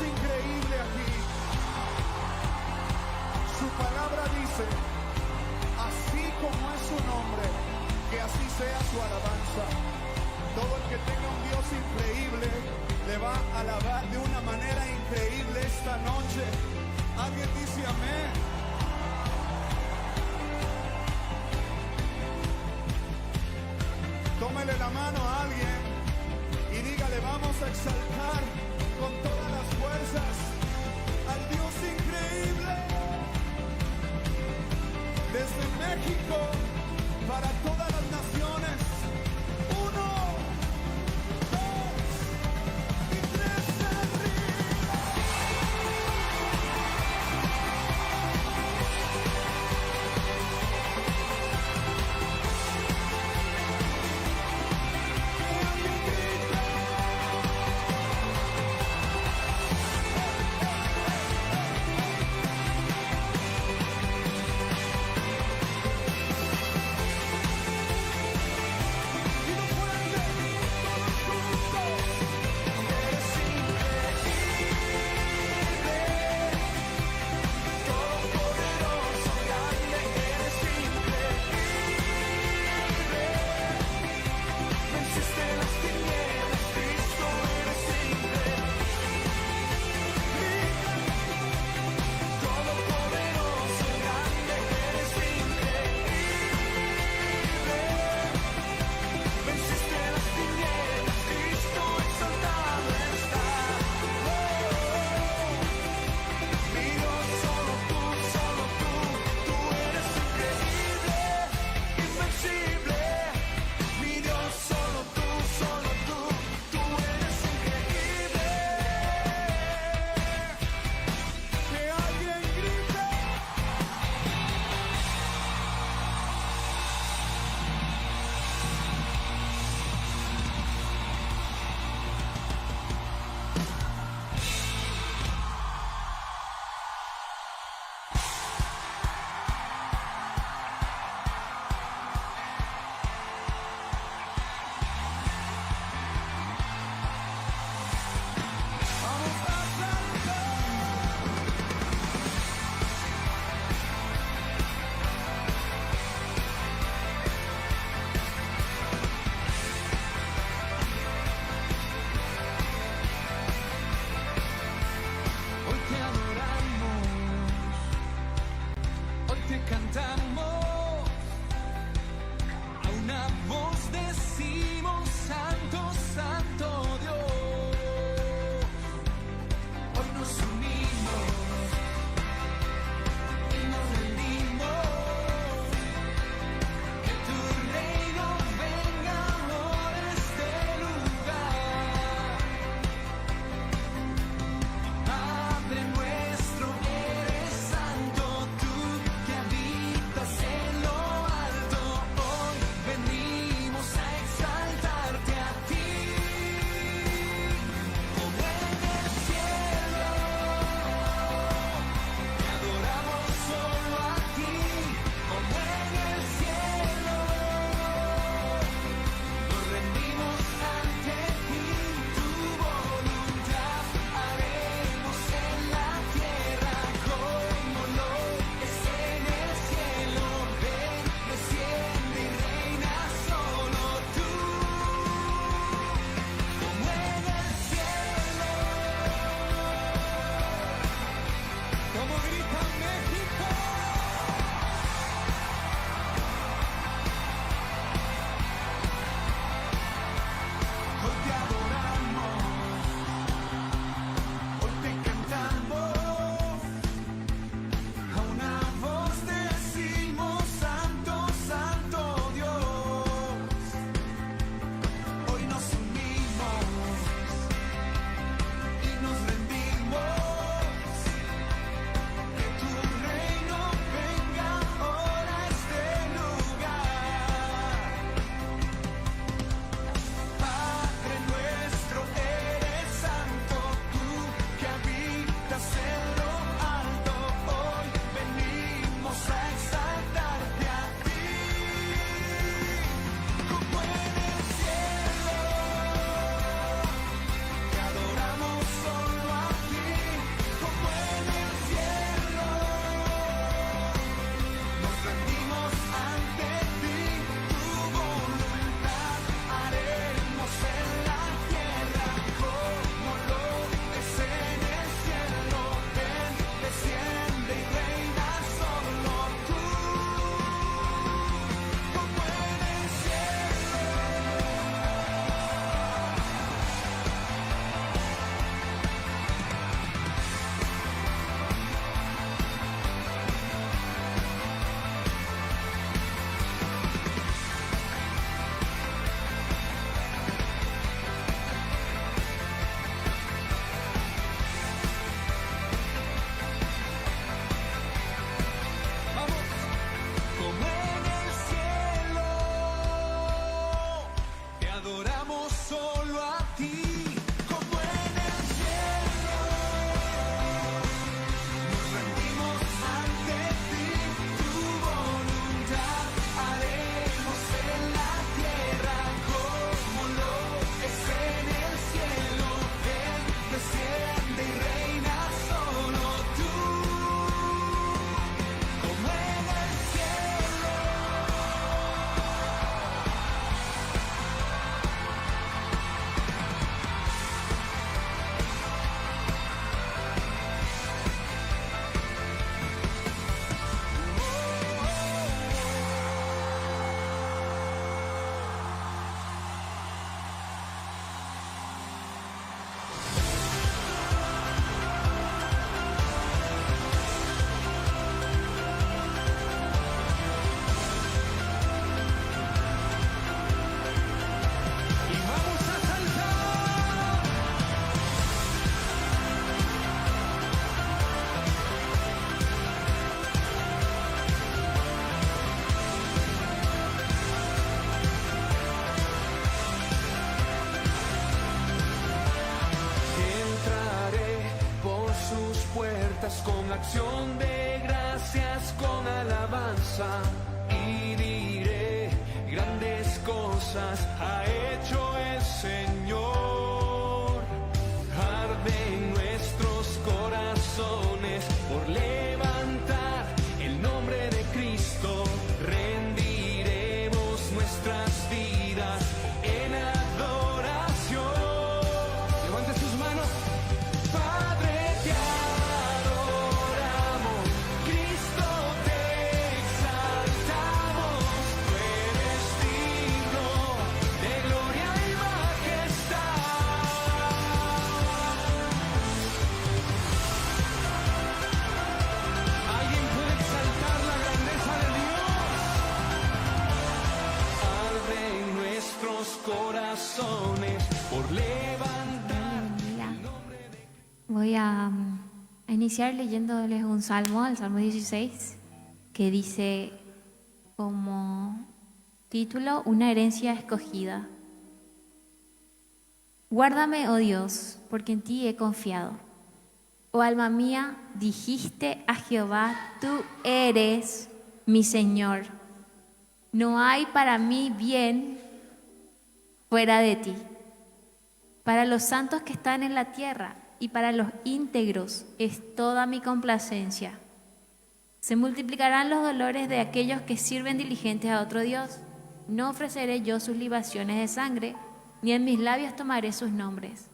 increíble aquí. Su palabra dice, así como es su nombre, que así sea su alabanza. Todo el que tenga un Dios increíble le va a alabar de una manera increíble esta noche. Alguien dice amén. Tómele la mano a alguien y dígale, vamos a exaltar con todas las fuerzas al Dios increíble. Desde México para todas las naciones. 1, 2 y 3 arriba. acción de gracias con alabanza y diré grandes cosas ha hecho el Señor. Arden nuestros corazones por levantar el nombre de Cristo. Rendiremos nuestras vidas en adoración. Levante sus manos. Padre, te adoramos, Cristo te exaltamos, tú eres digno de gloria y majestad. ¿Alguien puede exaltar la grandeza de Dios? Arden nuestros corazones por levantar. Voy a iniciar leyéndoles un salmo, el Salmo 16, que dice como título, una herencia escogida. Guárdame, oh Dios, porque en ti he confiado. Oh alma mía, dijiste a Jehová, tú eres mi Señor. No hay para mí bien fuera de ti. Para los santos que están en la tierra y para los íntegros es toda mi complacencia. Se multiplicarán los dolores de aquellos que sirven diligentes a otro Dios. No ofreceré yo sus libaciones de sangre, ni en mis labios tomaré sus nombres.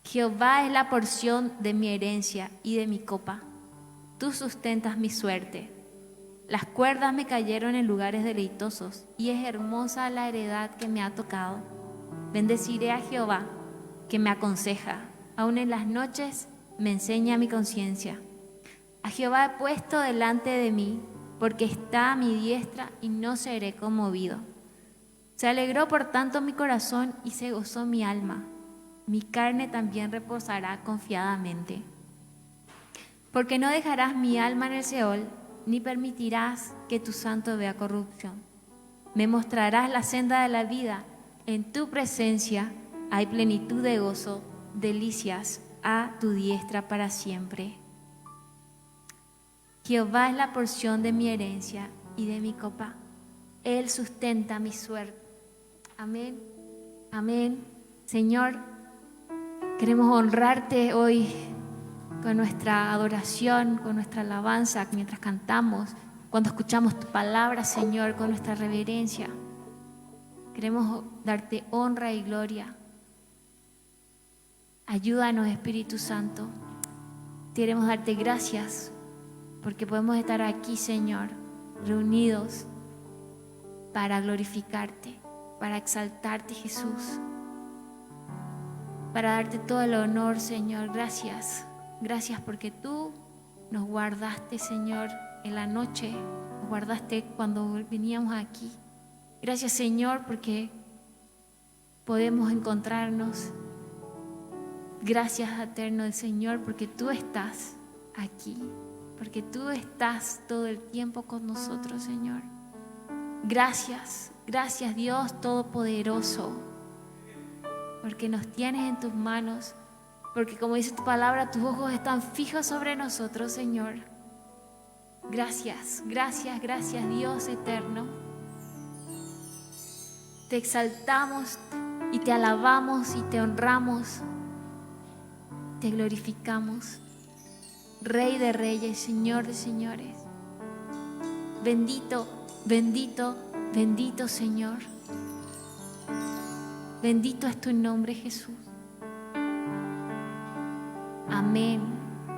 Jehová es la porción de mi herencia y de mi copa. Tú sustentas mi suerte. Las cuerdas me cayeron en lugares deleitosos, y es hermosa la heredad que me ha tocado. Bendeciré a Jehová, que me aconseja. Aún en las noches me enseña mi conciencia. A Jehová he puesto delante de mí, porque está a mi diestra y no seré conmovido. Se alegró por tanto mi corazón y se gozó mi alma. Mi carne también reposará confiadamente. Porque no dejarás mi alma en el Seol, ni permitirás que tu santo vea corrupción. Me mostrarás la senda de la vida. En tu presencia hay plenitud de gozo, delicias a tu diestra para siempre. Jehová es la porción de mi herencia y de mi copa. Él sustenta mi suerte. Amén. Amén. Señor, queremos honrarte hoy con nuestra adoración, con nuestra alabanza, mientras cantamos, cuando escuchamos tu palabra, Señor, con nuestra reverencia. Queremos darte honra y gloria. Ayúdanos, Espíritu Santo. Queremos darte gracias porque podemos estar aquí, Señor, reunidos para glorificarte, para exaltarte, Jesús, para darte todo el honor, Señor. Gracias. Gracias porque tú nos guardaste, Señor, en la noche, nos guardaste cuando veníamos aquí. Gracias, Señor, porque podemos encontrarnos. Gracias, eterno del Señor, porque tú estás aquí, porque tú estás todo el tiempo con nosotros, Señor. Gracias, gracias, Dios Todopoderoso, porque nos tienes en tus manos, porque como dice tu palabra, tus ojos están fijos sobre nosotros, Señor. Gracias, gracias, gracias, Dios eterno. Te exaltamos y te alabamos y te honramos. Te glorificamos, Rey de reyes, Señor de señores. Bendito, bendito, bendito Señor. Bendito es tu nombre, Jesús. Amén,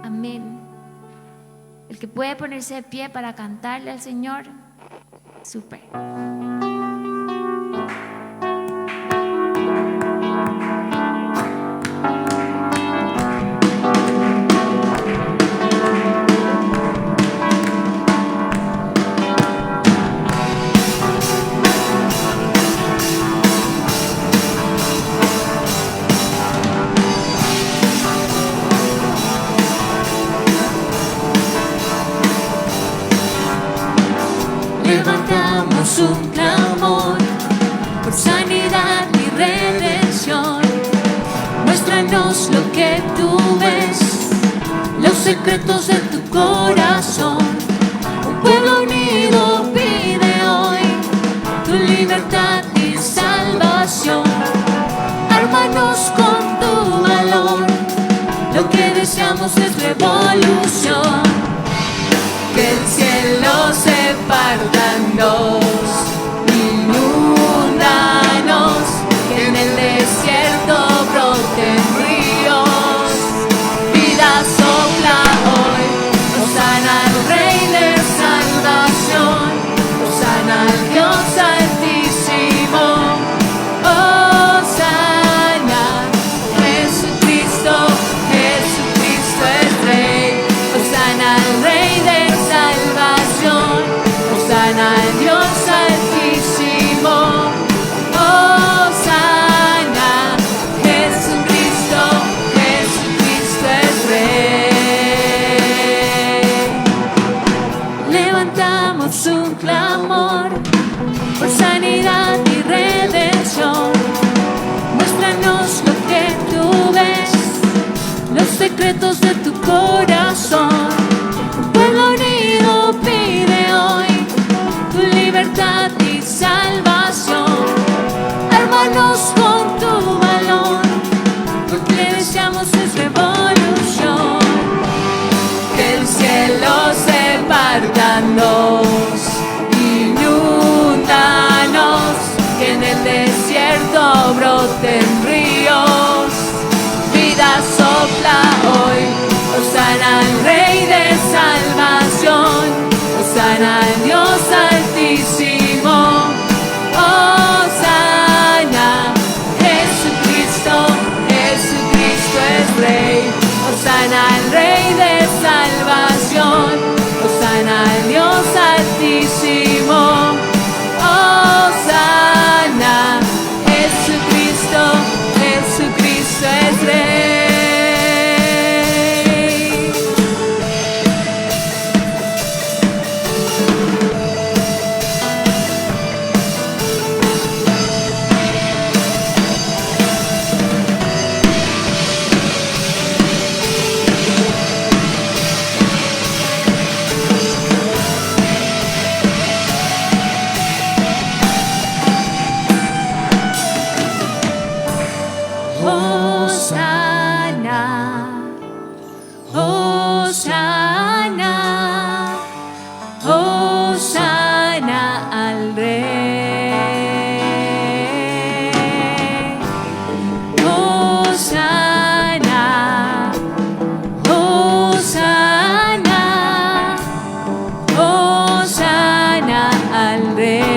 amén. El que puede ponerse de pie para cantarle al Señor, súper. Levantamos un clamor por sanidad y redención. Muéstranos lo que tú ves, los secretos de tu corazón. Un pueblo unido pide hoy tu libertad y salvación. Ármanos con tu valor, lo que deseamos es revolución. Que el cielo se parta en dos, inúndanos, que en el desierto broten ríos. Vida sopla hoy, hosana al Rey de salvación, hosana al Dios altísimo, hosana, Jesucristo, Jesucristo es Rey, hosana al Rey de salvación, hosana al Dios altísimo, hosana, Jesucristo, Jesucristo es Rey. Levantamos un clamor por sanidad y redención. Muéstranos lo que tú ves, los secretos de tu corazón. Un pueblo unido pide hoy tu libertad y salvación. Ármanos con tu valor, lo que deseamos es revolución. Que el cielo se parta en dos, inúndanos, que en el desierto broten ríos. Vida sopla hoy, hosana al Rey de salvación, hosana al Dios altísimo, hosana, Jesucristo, Jesucristo es Rey, hosana al Rey de salvación, hosana al Dios altísimo, hosana, Jesucristo, Jesucristo es Rey. Hosana, Hosana, Hosana al Rey. Hosana, Hosana, Hosana al Rey.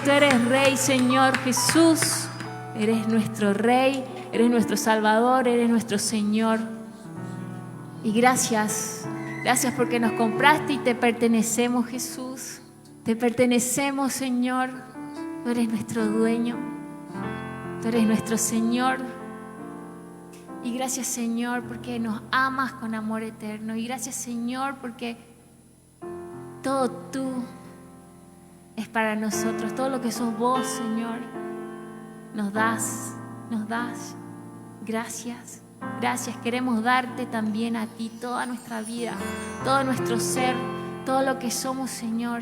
Tú eres Rey, Señor Jesús. Eres nuestro Rey, eres nuestro Salvador, eres nuestro Señor. Y gracias porque nos compraste y te pertenecemos, Jesús. Te pertenecemos, Señor. Tú eres nuestro dueño, tú eres nuestro Señor. Y gracias, Señor, porque nos amas con amor eterno. Y gracias, Señor, porque todo tú es para nosotros. Todo lo que sos vos, Señor, nos das. Gracias. Queremos darte también a ti toda nuestra vida, todo nuestro ser, todo lo que somos, Señor.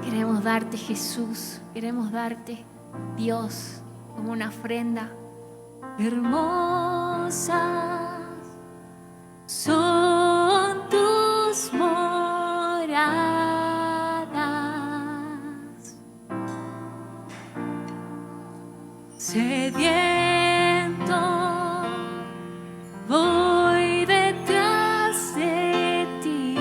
Queremos Queremos darte, Jesús, queremos darte, Dios, como una ofrenda. Hermosas son tus moradas, sediento voy detrás de ti.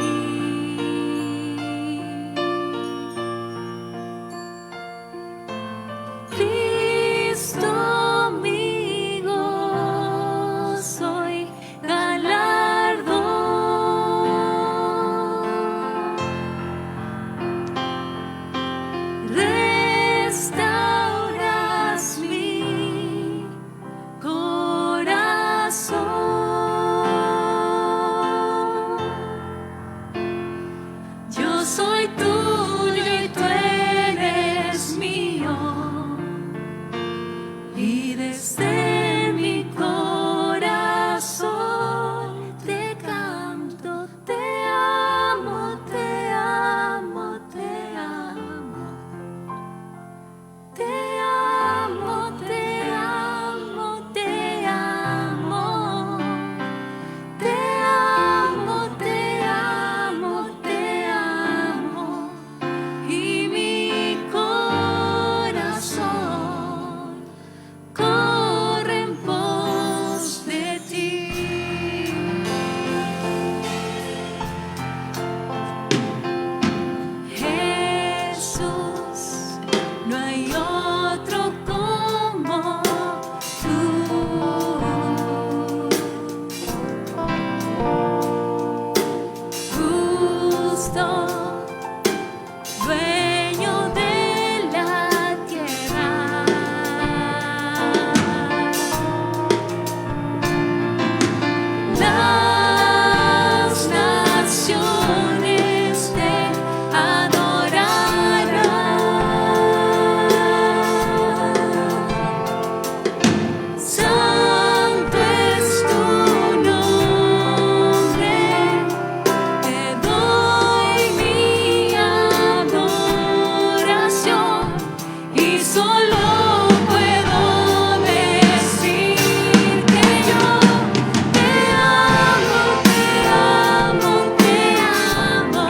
Cristo mi gozo y galardón, restauras mi corazón. Yo soy tuyo y tú eres mío, y desde mi corazón te canto, te amo, te amo, te amo, te amo, te amo, te amo, te amo, te amo, te amo, y mi corazón corre en pos de ti. Jesús, no hay otro como tú. Justo, dueño de la tierra. Las naciones te adorarán. Santo es tu nombre, te doy mi adoración, y solo puedo decir que yo te amo, te amo, te amo, te amo,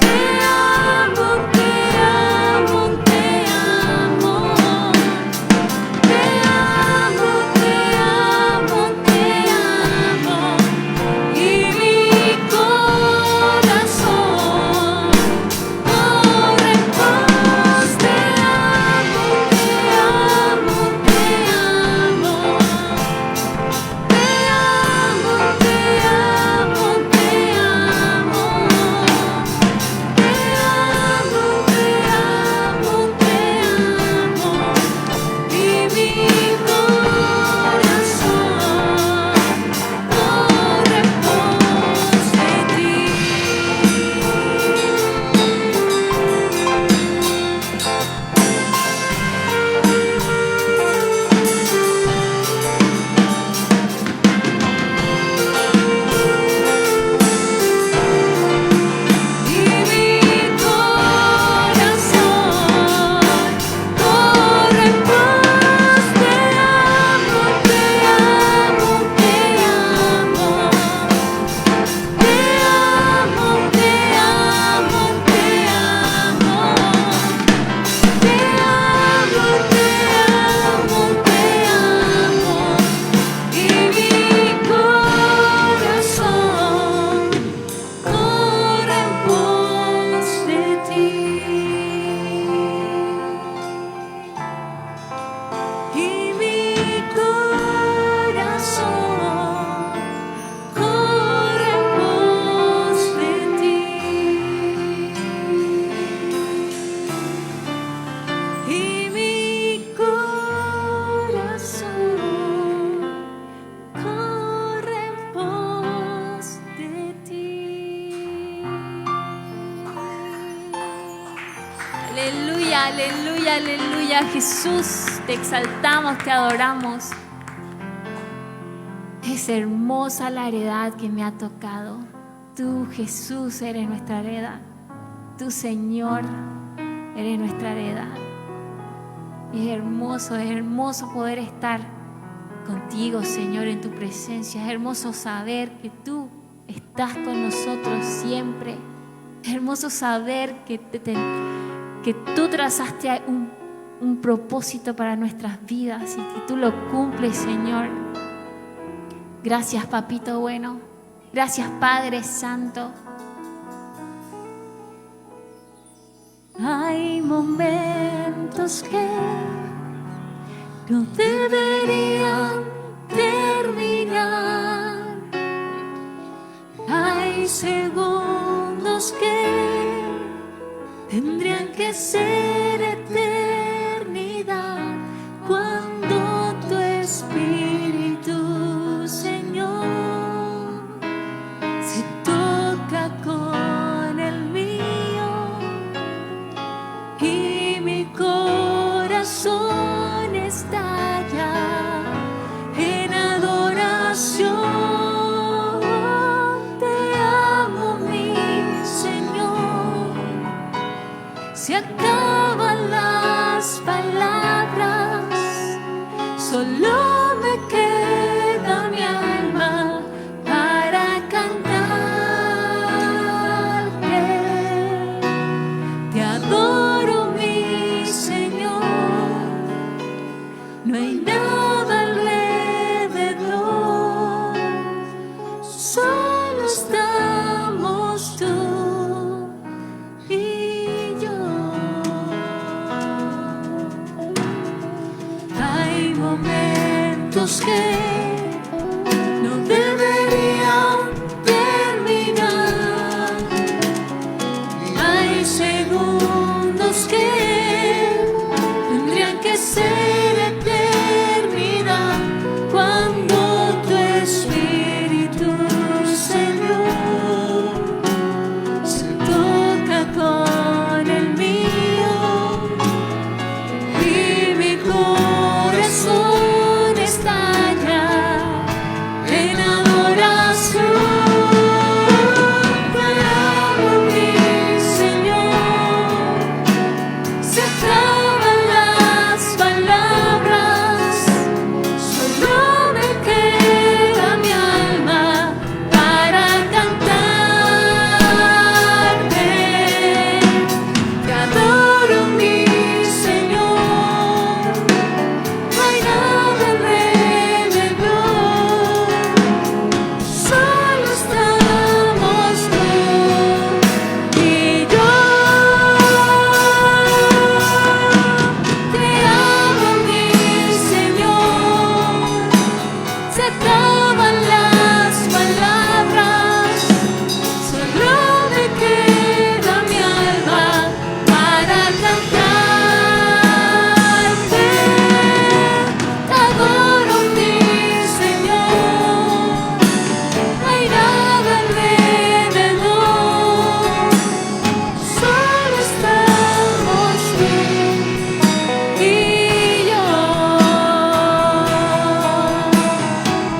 te amo, te amo, te amo, te amo, te amo, y mi corazón corre en pos. Te amo, te amo, te amo, te amo, te amo, te amo, te amo, te amo, te amo, y mi corazón corre en pos de ti. Y mi corazón corre en pos. Te amo, te amo, te amo, te amo, te amo, te amo, te amo, te amo, te amo, y mi corazón corre en pos de ti. Y mi corazón corre en pos de ti. Y mi corazón corre en pos de ti. Aleluya, aleluya, aleluya. Jesús, te exaltamos, te adoramos. Es hermosa la heredad que me ha tocado. Tú, Jesús, eres nuestra heredad. tú, Señor, eres nuestra heredad. Es hermoso poder estar contigo, Señor, en tu presencia. Es hermoso saber que tú estás con nosotros siempre. Es hermoso saber que tú trazaste un propósito para nuestras vidas y que tú lo cumples, Señor. Gracias, Papito bueno. Gracias, Padre Santo. Hay momentos que no deberían terminar. Hay segundos que tendrían que ser eternidad. Cuando tu Espíritu, Señor, se toca con el mío y mi corazón estalla en adoración. Te amo, mi Señor. Se acaban las palabras, solo me queda mi alma para cantarte. Te adoro, mi Señor. No hay nada alrededor, solo estamos tú y yo. Hay momentos que no deberían terminar. Hay segundos que tendrían que ser eternidad. Cuando tu Espíritu, Señor, se toca con el mío y mi corazón estalla en adoración. Te amo, mi Señor. Se acaban las palabras, solo me queda mi alma para cantarte. Te adoro, mi Señor. No hay nada alrededor, solo estamos tú y yo. Te amo, mi Señor. Se acaban las palabras, solo me queda mi alma para cantarte. Te adoro, mi Señor. No hay nada alrededor, solo estamos tú y yo.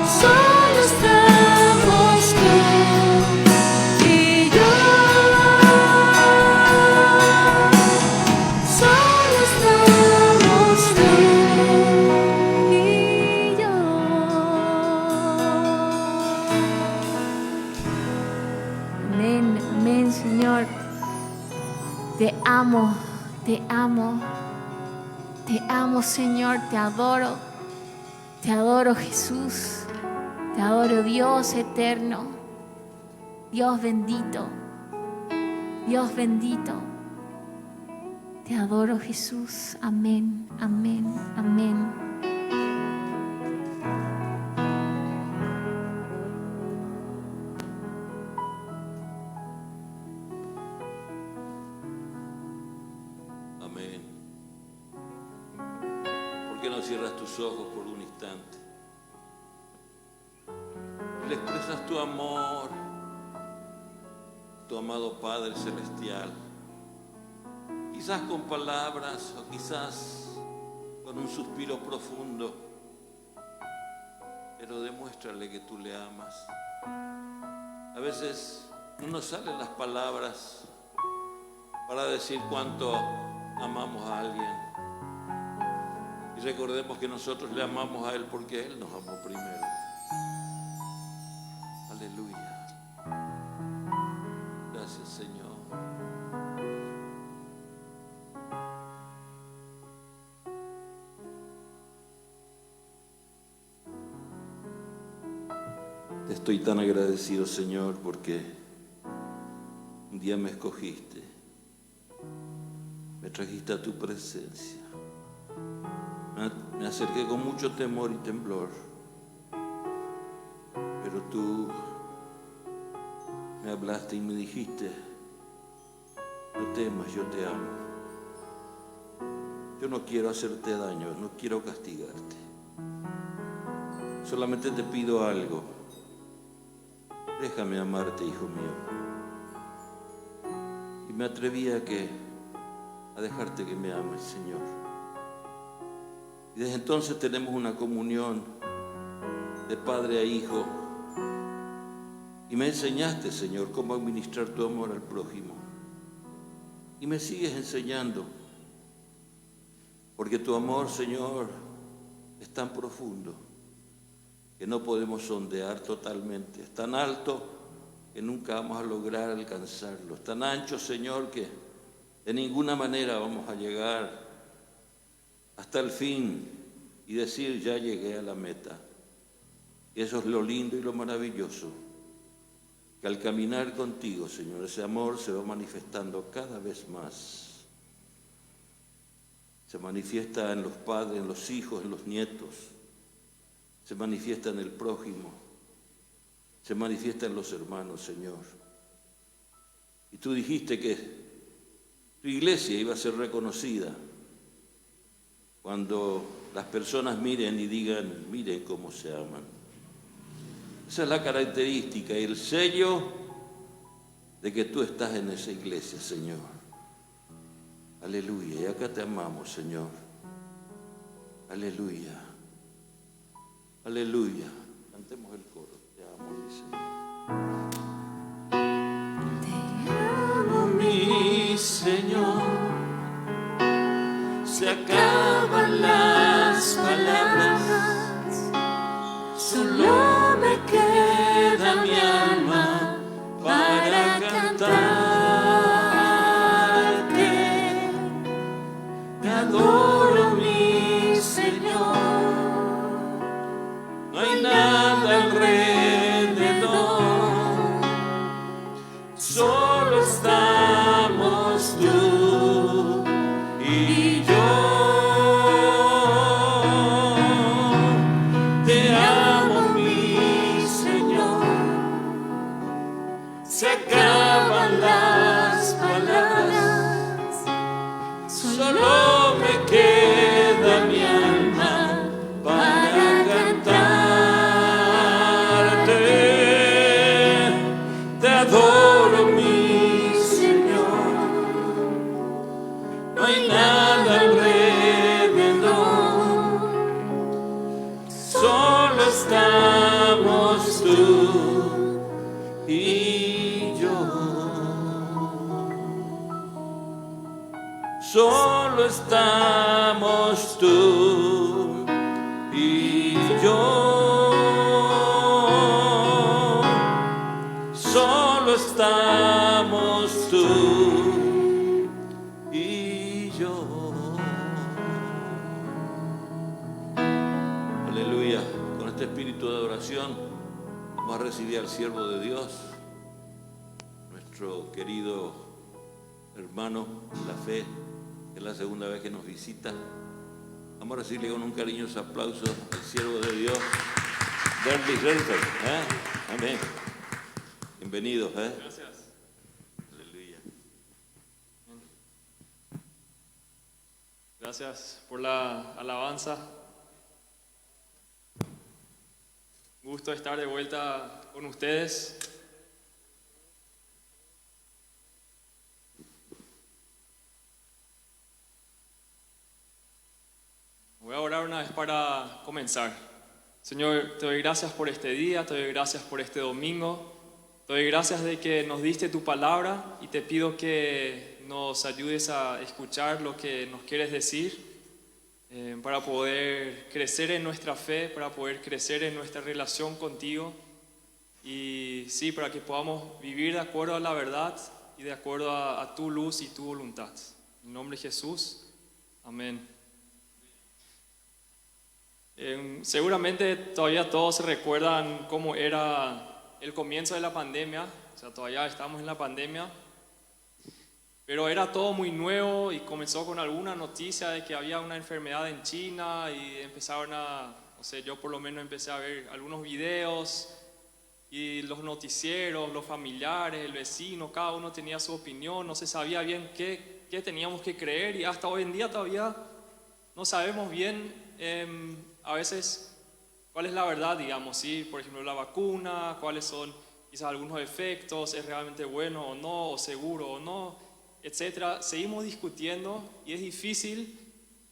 Solo estamos tú y yo. Solo estamos tú y yo. Amén, amén, Señor. Te amo, te amo. Te amo, Señor, te adoro. Te adoro, Jesús. Te adoro, Dios eterno. Dios bendito. Dios bendito. Te adoro, Jesús. Amén, amén, amén. Amén. ¿Por qué no cierras tus ojos por un instante? Y le expresas tu amor, tu amado Padre Celestial. Quizás con palabras o quizás con un suspiro profundo, pero demuéstrale que tú le amas. A veces no nos salen las palabras, para decir cuánto amamos a alguien. Y recordemos que nosotros le amamos a Él porque Él nos amó primero. Aleluya. Gracias, Señor. Te estoy tan agradecido, Señor, porque un día me escogiste, me trajiste a tu presencia. Me acerqué con mucho temor y temblor, pero tú me hablaste y me dijiste: no temas, yo te amo. Yo no quiero hacerte daño, no quiero castigarte. Solamente te pido algo. Déjame amarte, hijo mío. Y me atreví a dejarte que me ames, Señor. Y desde entonces tenemos una comunión de padre a hijo. Y me enseñaste, Señor, cómo administrar tu amor al prójimo. Y me sigues enseñando. Porque tu amor, Señor, es tan profundo que no podemos sondear totalmente. Es tan alto que nunca vamos a lograr alcanzarlo. Es tan ancho, Señor, que de ninguna manera vamos a llegar hasta el fin y decir: ya llegué a la meta. Y eso es lo lindo y lo maravilloso, que al caminar contigo, Señor, ese amor se va manifestando cada vez más. Se manifiesta en los padres, en los hijos, en los nietos. Se manifiesta en el prójimo, se manifiesta en los hermanos, Señor. Y tú dijiste que tu iglesia iba a ser reconocida cuando las personas miren y digan: miren cómo se aman. Esa es la característica y el sello de que tú estás en esa iglesia, Señor. Aleluya. Y acá te amamos, Señor. Aleluya. Aleluya. Cantemos el coro. Te amo, mi Señor. Te amo, mi Señor. Se acaban las palabras. Solo me queda mi alma para cantarte. Te adoro, mi Señor. No hay nada alrededor, solo estamos tú y yo. Te amo, mi Señor. Se acaban las palabras, solo me queda mi alma para cantarte. Te adoro, mi Señor. No hay nada alrededor, solo estamos tú y yo. Solo estamos tú y yo. Solo estamos tú y yo. Aleluya. Con este espíritu de adoración vamos a recibir al siervo de Dios, nuestro querido hermano en la fe, que es la segunda vez que nos visita. Vamos a recibirle con un cariñoso aplauso al siervo de Dios, Derby Renton. Amén. Bienvenidos. Gracias. Aleluya. Gracias por la alabanza. Gusto estar de vuelta con ustedes. Voy a orar una vez para comenzar. Señor, te doy gracias por este día, te doy gracias por este domingo. Te doy gracias de que nos diste tu palabra y te pido que nos ayudes a escuchar lo que nos quieres decir, para poder crecer en nuestra fe, para poder crecer en nuestra relación contigo y sí, para que podamos vivir de acuerdo a la verdad y de acuerdo a tu luz y tu voluntad. En el nombre de Jesús, amén. Seguramente todavía todos se recuerdan cómo era el comienzo de la pandemia, o sea, todavía estamos en la pandemia, pero era todo muy nuevo y comenzó con alguna noticia de que había una enfermedad en China y empezaron no sé, yo por lo menos empecé a ver algunos videos y los noticieros, los familiares, el vecino, cada uno tenía su opinión, no se sabía bien qué teníamos que creer y hasta hoy en día todavía no sabemos bien a veces cuál es la verdad, digamos, ¿sí? Por ejemplo, la vacuna, cuáles son quizás algunos efectos, es realmente bueno o no, o seguro o no, etcétera. Seguimos discutiendo y es difícil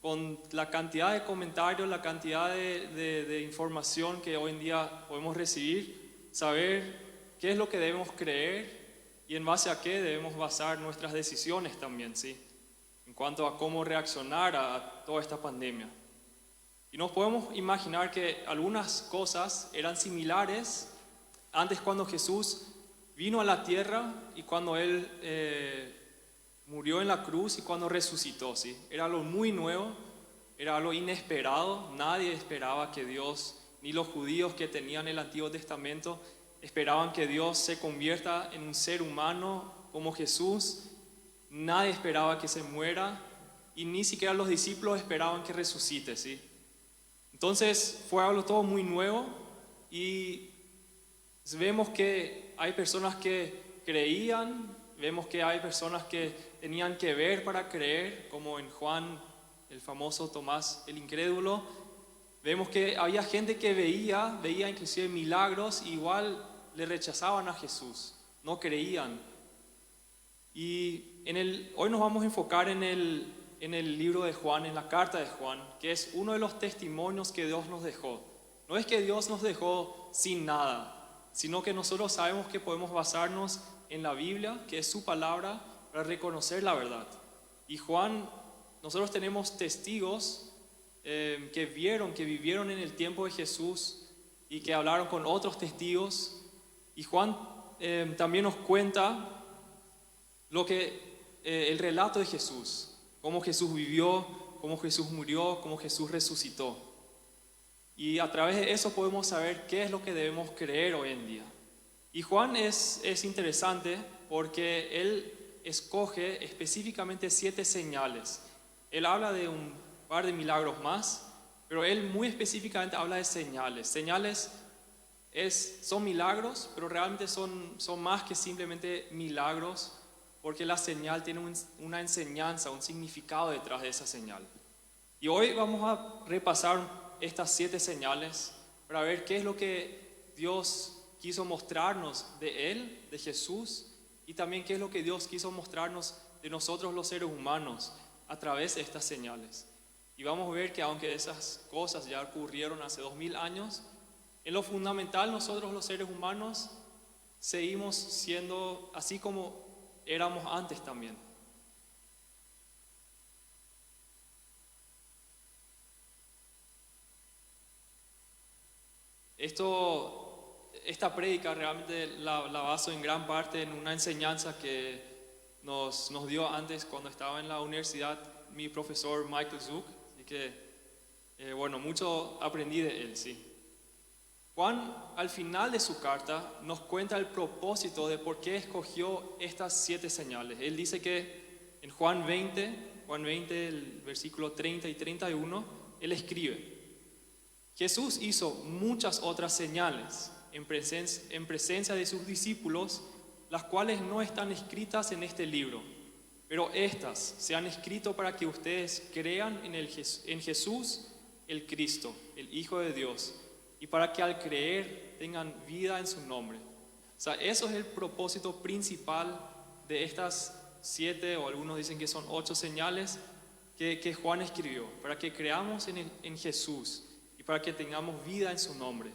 con la cantidad de comentarios, la cantidad de información que hoy en día podemos recibir, saber qué es lo que debemos creer y en base a qué debemos basar nuestras decisiones también, ¿sí? En cuanto a cómo reaccionar a toda esta pandemia. Y nos podemos imaginar que algunas cosas eran similares antes cuando Jesús vino a la tierra y cuando Él murió en la cruz y cuando resucitó, ¿sí? Era algo muy nuevo, era algo inesperado, nadie esperaba que Dios, ni los judíos que tenían el Antiguo Testamento, esperaban que Dios se convierta en un ser humano como Jesús, nadie esperaba que se muera y ni siquiera los discípulos esperaban que resucite, ¿sí? Entonces fue algo todo muy nuevo y vemos que hay personas que creían, vemos que hay personas que tenían que ver para creer, como en Juan, el famoso Tomás el incrédulo. Vemos que había gente que veía inclusive milagros, y igual le rechazaban a Jesús, no creían. Y hoy nos vamos a enfocar en el libro de Juan, en la carta de Juan, que es uno de los testimonios que Dios nos dejó. No es que Dios nos dejó sin nada, sino que nosotros sabemos que podemos basarnos en la Biblia, que es su palabra, para reconocer la verdad. Y Juan, nosotros tenemos testigos que vivieron en el tiempo de Jesús y que hablaron con otros testigos. Y Juan también nos cuenta el relato de Jesús, cómo Jesús vivió, cómo Jesús murió, cómo Jesús resucitó. Y a través de eso podemos saber qué es lo que debemos creer hoy en día. Y Juan es interesante porque él escoge específicamente 7 señales. Él habla de un par de milagros más, pero él muy específicamente habla de señales. Señales son milagros, pero realmente son más que simplemente milagros, porque la señal tiene una enseñanza, un significado detrás de esa señal. Y hoy vamos a repasar estas 7 señales para ver qué es lo que Dios quiso mostrarnos de Él, de Jesús, y también qué es lo que Dios quiso mostrarnos de nosotros los seres humanos a través de estas señales. Y vamos a ver que aunque esas cosas ya ocurrieron hace 2000 años, en lo fundamental nosotros los seres humanos seguimos siendo así como éramos antes también. Esta prédica realmente la baso en gran parte en una enseñanza que nos dio antes cuando estaba en la universidad mi profesor Michael Zook, y que mucho aprendí de él, sí. Juan al final de su carta nos cuenta el propósito de por qué escogió estas 7 señales. Él dice que en Juan 20, el versículo 30 y 31, él escribe: Jesús hizo muchas otras señales en presencia de sus discípulos, las cuales no están escritas en este libro, pero estas se han escrito para que ustedes crean en Jesús, el Cristo, el Hijo de Dios, y para que al creer tengan vida en su nombre. O sea, eso es el propósito principal de estas 7, o algunos dicen que son 8 señales que Juan escribió, para que creamos en Jesús y para que tengamos vida en su nombre.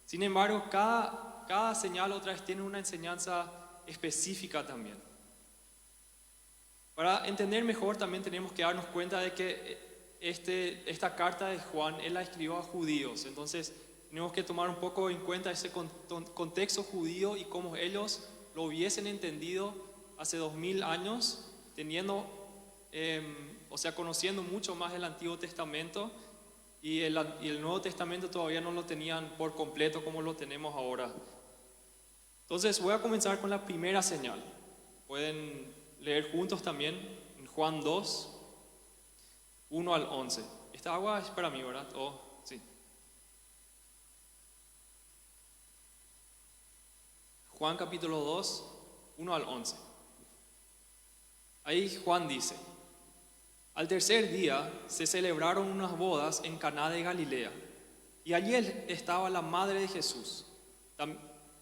Sin embargo, cada señal otra vez tiene una enseñanza específica también. Para entender mejor también tenemos que darnos cuenta de que esta carta de Juan, él la escribió a judíos. Entonces tenemos que tomar un poco en cuenta ese contexto judío y cómo ellos lo hubiesen entendido hace 2000 años, conociendo mucho más el Antiguo Testamento, y el Nuevo Testamento todavía no lo tenían por completo como lo tenemos ahora. Entonces voy a comenzar con la primera señal. Pueden leer juntos también en Juan 2, 1 al 11. Esta agua es para mí, ¿verdad? Sí. Juan capítulo 2, 1 al 11. Ahí Juan dice: al tercer día se celebraron unas bodas en Caná de Galilea, y allí estaba la madre de Jesús.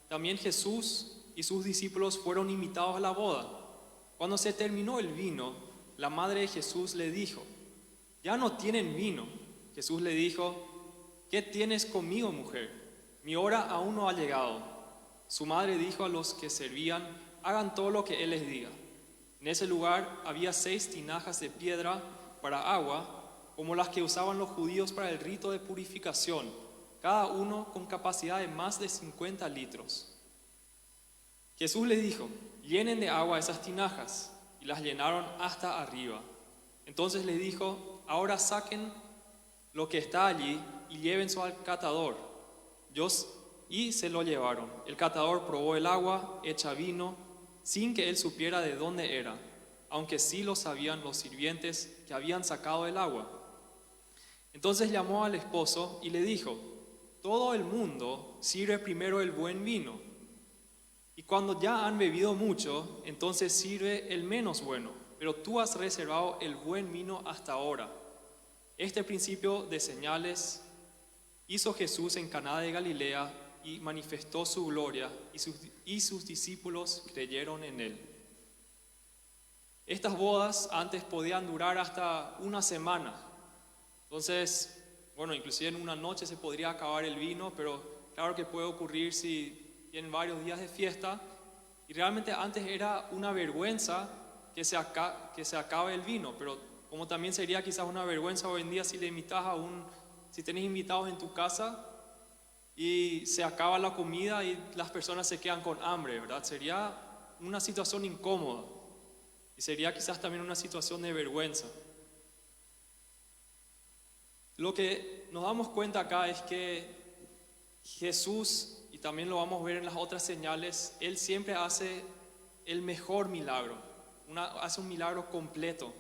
También Jesús y sus discípulos fueron invitados a la boda. Cuando se terminó el vino, la madre de Jesús le dijo: ya no tienen vino. Jesús le dijo: ¿qué tienes conmigo, mujer? Mi hora aún no ha llegado. Su madre dijo a los que servían: hagan todo lo que él les diga. En ese lugar había 6 tinajas de piedra para agua, como las que usaban los judíos para el rito de purificación, cada uno con capacidad de más de 50 litros. Jesús les dijo: llenen de agua esas tinajas, y las llenaron hasta arriba. Entonces les dijo: ahora saquen lo que está allí y llévenlo al catador. Y se lo llevaron. El catador probó el agua hecha vino, sin que él supiera de dónde era, aunque sí lo sabían los sirvientes que habían sacado el agua. Entonces llamó al esposo y le dijo: todo el mundo sirve primero el buen vino, y cuando ya han bebido mucho, entonces sirve el menos bueno, pero tú has reservado el buen vino hasta ahora. Este principio de señales hizo Jesús en Caná de Galilea y manifestó su gloria, y sus discípulos creyeron en él. Estas bodas antes podían durar hasta una semana. Entonces, inclusive en una noche se podría acabar el vino, pero claro que puede ocurrir si tienen varios días de fiesta. Y realmente antes era una vergüenza que se acabe el vino, pero como también sería quizás una vergüenza hoy en día si tenés invitados en tu casa y se acaba la comida y las personas se quedan con hambre, ¿verdad? Sería una situación incómoda y sería quizás también una situación de vergüenza. Lo que nos damos cuenta acá es que Jesús, y también lo vamos a ver en las otras señales, Él siempre hace el mejor milagro, hace un milagro completo.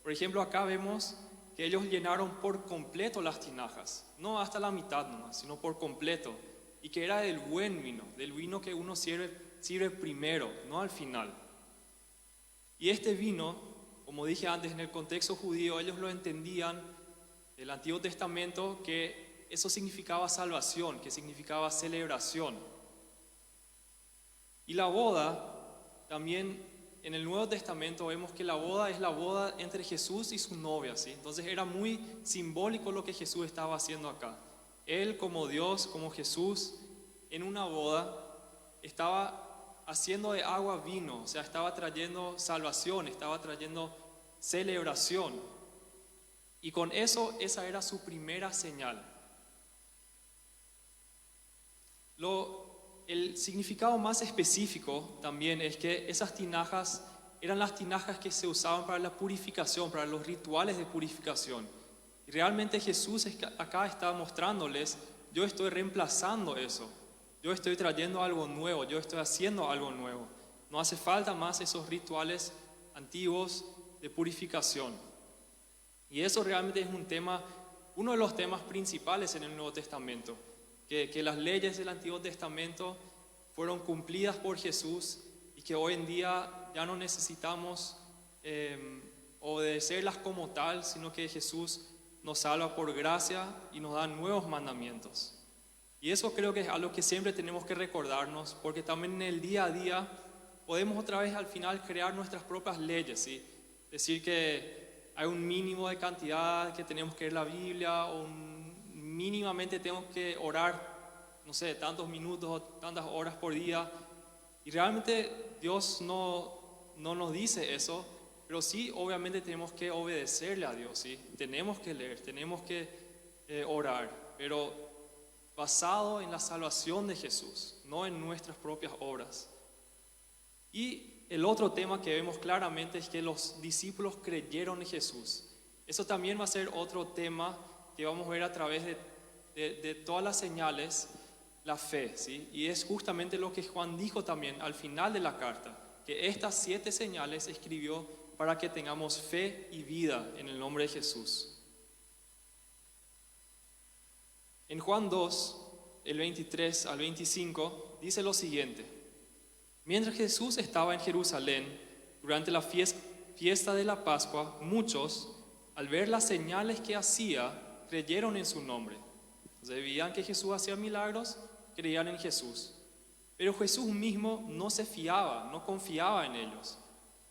Por ejemplo, acá vemos que ellos llenaron por completo las tinajas, no hasta la mitad nomás, sino por completo, y que era del buen vino, del vino que uno sirve primero, no al final. Y este vino, como dije antes, en el contexto judío, ellos lo entendían del Antiguo Testamento, que eso significaba salvación, que significaba celebración. Y la boda también. En el Nuevo Testamento vemos que la boda es la boda entre Jesús y su novia, ¿sí? Entonces era muy simbólico lo que Jesús estaba haciendo acá. Él como Dios, como Jesús, en una boda estaba haciendo de agua vino, o sea, estaba trayendo salvación, estaba trayendo celebración. Y con eso, esa era su primera señal. El significado más específico también es que esas tinajas eran las tinajas que se usaban para la purificación, para los rituales de purificación. Y realmente Jesús acá está mostrándoles: yo estoy reemplazando eso, yo estoy trayendo algo nuevo, yo estoy haciendo algo nuevo. No hace falta más esos rituales antiguos de purificación. Y eso realmente es uno de los temas principales en el Nuevo Testamento. Que las leyes del Antiguo Testamento fueron cumplidas por Jesús y que hoy en día ya no necesitamos obedecerlas como tal, sino que Jesús nos salva por gracia y nos da nuevos mandamientos. Y eso creo que es algo que siempre tenemos que recordarnos, porque también en el día a día podemos otra vez al final crear nuestras propias leyes, ¿sí? Decir que hay un mínimo de cantidad que tenemos que leer la Biblia, o mínimamente tenemos que orar, no sé, tantos minutos o tantas horas por día. Y realmente Dios no nos dice eso, pero sí, obviamente tenemos que obedecerle a Dios, ¿sí? Tenemos que leer, tenemos que orar, pero basado en la salvación de Jesús, no en nuestras propias obras. Y el otro tema que vemos claramente es que los discípulos creyeron en Jesús. Eso también va a ser otro tema que vamos a ver a través de todas las señales, la fe, ¿sí? Y es justamente lo que Juan dijo también al final de la carta, que estas 7 señales escribió para que tengamos fe y vida en el nombre de Jesús. En Juan 2, el 23 al 25, dice lo siguiente: mientras Jesús estaba en Jerusalén, durante la fiesta de la Pascua, muchos, al ver las señales que hacía, creyeron en su nombre. Entonces veían que Jesús hacía milagros, creían en Jesús. Pero Jesús mismo no se fiaba, no confiaba en ellos,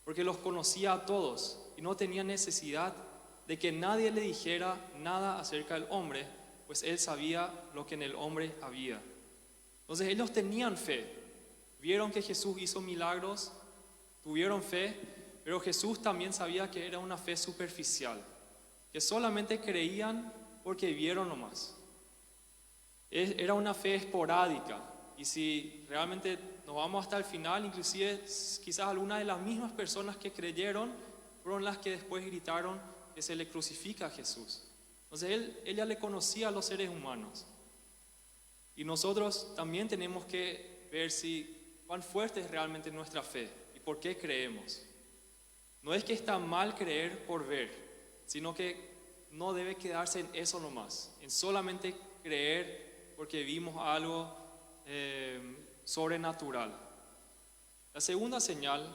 porque los conocía a todos y no tenía necesidad de que nadie le dijera nada acerca del hombre, pues él sabía lo que en el hombre había. Entonces ellos tenían fe, vieron que Jesús hizo milagros, tuvieron fe, pero Jesús también sabía que era una fe superficial, que solamente creían porque vieron nomás. Era una fe esporádica, y si realmente nos vamos hasta el final, inclusive quizás algunas de las mismas personas que creyeron fueron las que después gritaron que se le crucifica a Jesús. Entonces ella le conocía a los seres humanos, y nosotros también tenemos que ver cuán fuerte es realmente nuestra fe y por qué creemos. No es que está mal creer por ver, sino que no debe quedarse en eso nomás, en solamente creer porque vimos algo sobrenatural. La segunda señal,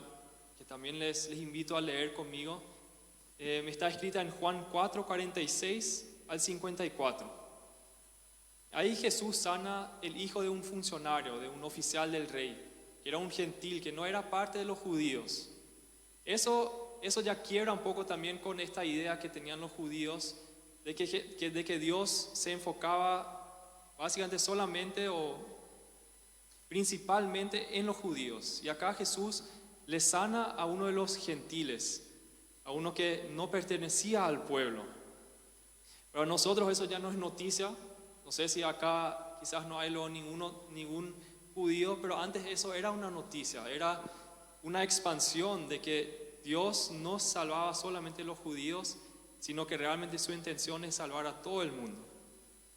que también les invito a leer conmigo, está escrita en Juan 4, 46 al 54. Ahí Jesús sana el hijo de un funcionario, de un oficial del rey, que era un gentil, que no era parte de los judíos. Eso ya quiebra un poco también con esta idea que tenían los judíos de que Dios se enfocaba básicamente solamente o principalmente en los judíos. Y acá Jesús le sana a uno de los gentiles, a uno que no pertenecía al pueblo. Para nosotros eso ya no es noticia. No sé si acá quizás no hay ningún judío, pero antes eso era una noticia, era una expansión de que Dios no salvaba solamente a los judíos, sino que realmente su intención es salvar a todo el mundo.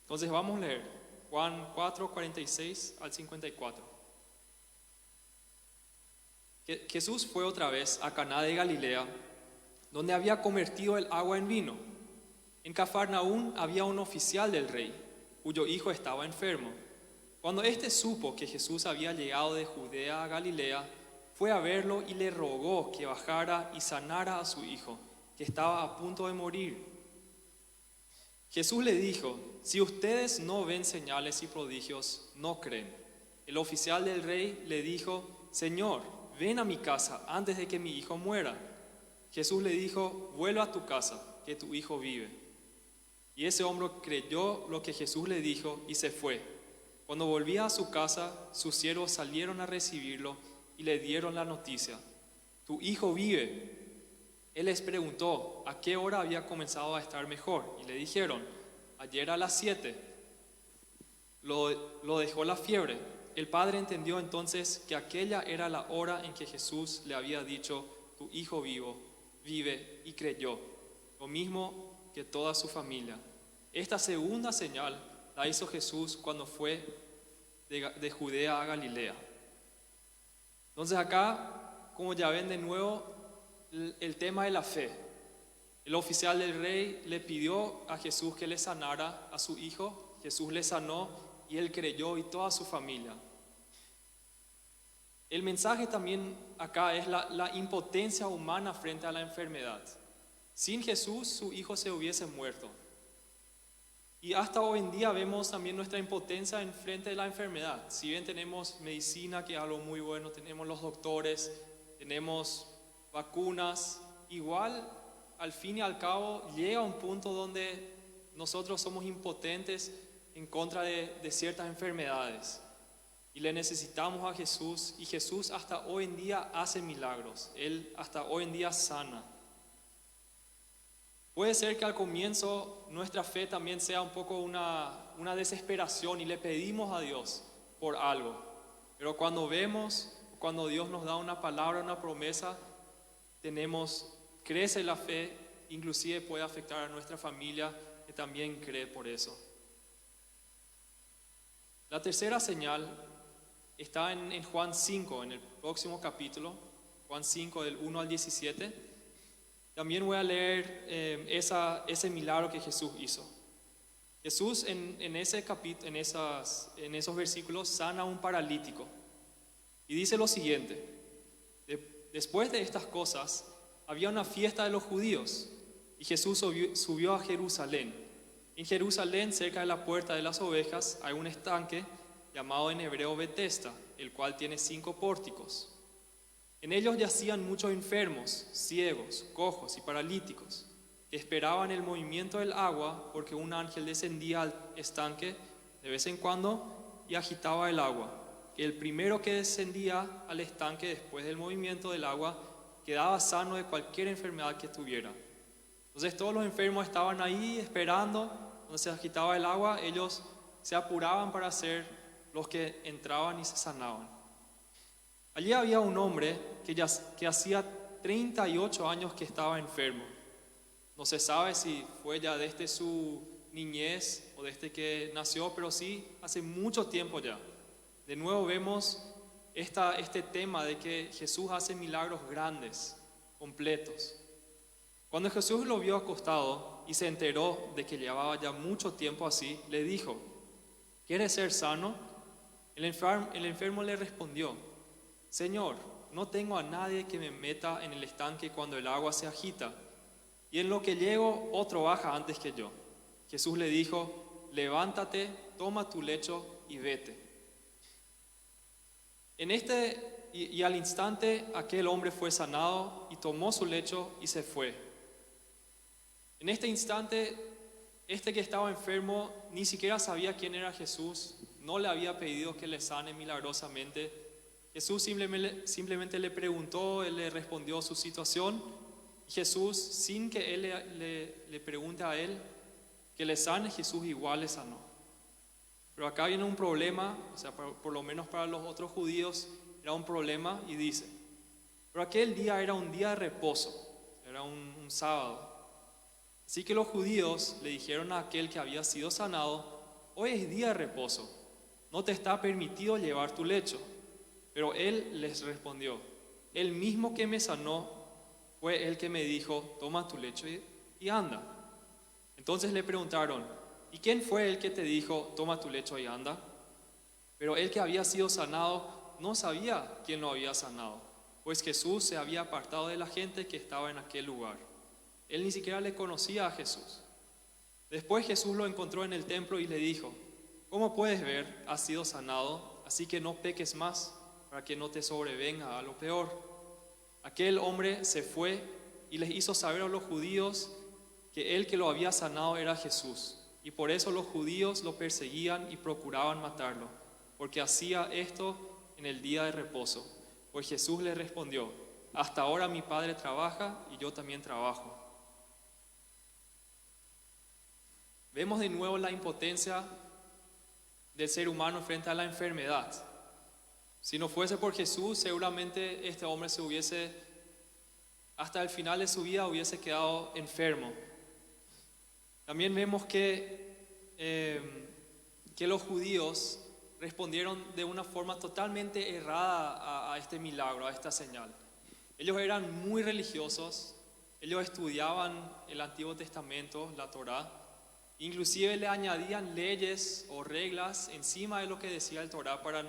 Entonces vamos a leer Juan 4, 46 al 54. Jesús fue otra vez a Caná de Galilea, donde había convertido el agua en vino. En Cafarnaún había un oficial del rey, cuyo hijo estaba enfermo. Cuando éste supo que Jesús había llegado de Judea a Galilea, fue a verlo y le rogó que bajara y sanara a su hijo, que estaba a punto de morir. Jesús le dijo: si ustedes no ven señales y prodigios, no creen. El oficial del rey le dijo: Señor, ven a mi casa antes de que mi hijo muera. Jesús le dijo: vuelve a tu casa, que tu hijo vive. Y ese hombre creyó lo que Jesús le dijo y se fue. Cuando volvía a su casa, sus siervos salieron a recibirlo y le dieron la noticia: tu hijo vive. Él les preguntó a qué hora había comenzado a estar mejor, y le dijeron: ayer a las 7. Lo dejó la fiebre. El padre entendió entonces que aquella era la hora en que Jesús le había dicho: tu hijo vive, y creyó, lo mismo que toda su familia. Esta segunda señal la hizo Jesús cuando fue de Judea a Galilea. Entonces acá, como ya ven de nuevo, el tema de la fe. El oficial del rey le pidió a Jesús que le sanara a su hijo. Jesús le sanó y él creyó, y toda su familia. El mensaje también acá es la impotencia humana frente a la enfermedad. Sin Jesús, su hijo se hubiese muerto. Y hasta hoy en día vemos también nuestra impotencia en frente de la enfermedad. Si bien tenemos medicina, que es algo muy bueno, tenemos los doctores, tenemos vacunas, igual al fin y al cabo llega un punto donde nosotros somos impotentes en contra de ciertas enfermedades y le necesitamos a Jesús, y Jesús hasta hoy en día hace milagros. Él hasta hoy en día sana. Puede ser que al comienzo nuestra fe también sea un poco una desesperación y le pedimos a Dios por algo. Pero cuando vemos, cuando Dios nos da una palabra, una promesa, crece la fe, inclusive puede afectar a nuestra familia que también cree por eso. La tercera señal está en Juan 5, en el próximo capítulo, Juan 5 del 1 al 17. También voy a leer ese milagro que Jesús hizo. Jesús en esos versículos sana a un paralítico y dice lo siguiente: después de estas cosas había una fiesta de los judíos y Jesús subió a Jerusalén. En Jerusalén, cerca de la puerta de las ovejas, hay un estanque llamado en hebreo Betesda, el cual tiene 5 pórticos. En ellos yacían muchos enfermos, ciegos, cojos y paralíticos, que esperaban el movimiento del agua, porque un ángel descendía al estanque de vez en cuando y agitaba el agua. Que el primero que descendía al estanque después del movimiento del agua quedaba sano de cualquier enfermedad que tuviera. Entonces todos los enfermos estaban ahí esperando, cuando se agitaba el agua, ellos se apuraban para ser los que entraban y se sanaban. Allí había un hombre que hacía 38 años que estaba enfermo. No se sabe si fue ya desde su niñez o desde que nació, pero sí hace mucho tiempo ya. De nuevo vemos este tema de que Jesús hace milagros grandes, completos. Cuando Jesús lo vio acostado y se enteró de que llevaba ya mucho tiempo así, le dijo: ¿quieres ser sano? El enfermo le respondió: Señor, no tengo a nadie que me meta en el estanque cuando el agua se agita, y en lo que llego otro baja antes que yo. Jesús le dijo: levántate, toma tu lecho y vete. Y al instante aquel hombre fue sanado y tomó su lecho y se fue. En este instante, este que estaba enfermo ni siquiera sabía quién era Jesús, no le había pedido que le sane milagrosamente. Jesús simplemente le preguntó, él le respondió su situación, y Jesús, sin que él le pregunte a él que le sane, Jesús igual le sanó. Pero acá viene un problema, o sea, por lo menos para los otros judíos era un problema, y dice: pero aquel día era un día de reposo, era un sábado. Así que los judíos le dijeron a aquel que había sido sanado: hoy es día de reposo, no te está permitido llevar tu lecho. Pero él les respondió: el mismo que me sanó fue el que me dijo: toma tu lecho y anda. Entonces le preguntaron: ¿y quién fue el que te dijo: toma tu lecho y anda? Pero el que había sido sanado no sabía quién lo había sanado, pues Jesús se había apartado de la gente que estaba en aquel lugar. Él ni siquiera le conocía a Jesús. Después Jesús lo encontró en el templo y le dijo: ¿cómo puedes ver? Has sido sanado, así que no peques más, para que no te sobrevenga a lo peor. Aquel hombre se fue y les hizo saber a los judíos que el que lo había sanado era Jesús, y por eso los judíos lo perseguían y procuraban matarlo, porque hacía esto en el día de reposo. Pues Jesús le respondió: hasta ahora mi Padre trabaja y yo también trabajo. Vemos de nuevo la impotencia del ser humano frente a la enfermedad. Si no fuese por Jesús, seguramente este hombre hasta el final de su vida hubiese quedado enfermo. También vemos que los judíos respondieron de una forma totalmente errada a este milagro, a esta señal. Ellos eran muy religiosos, ellos estudiaban el Antiguo Testamento, la Torá, inclusive le añadían leyes o reglas encima de lo que decía el Torá para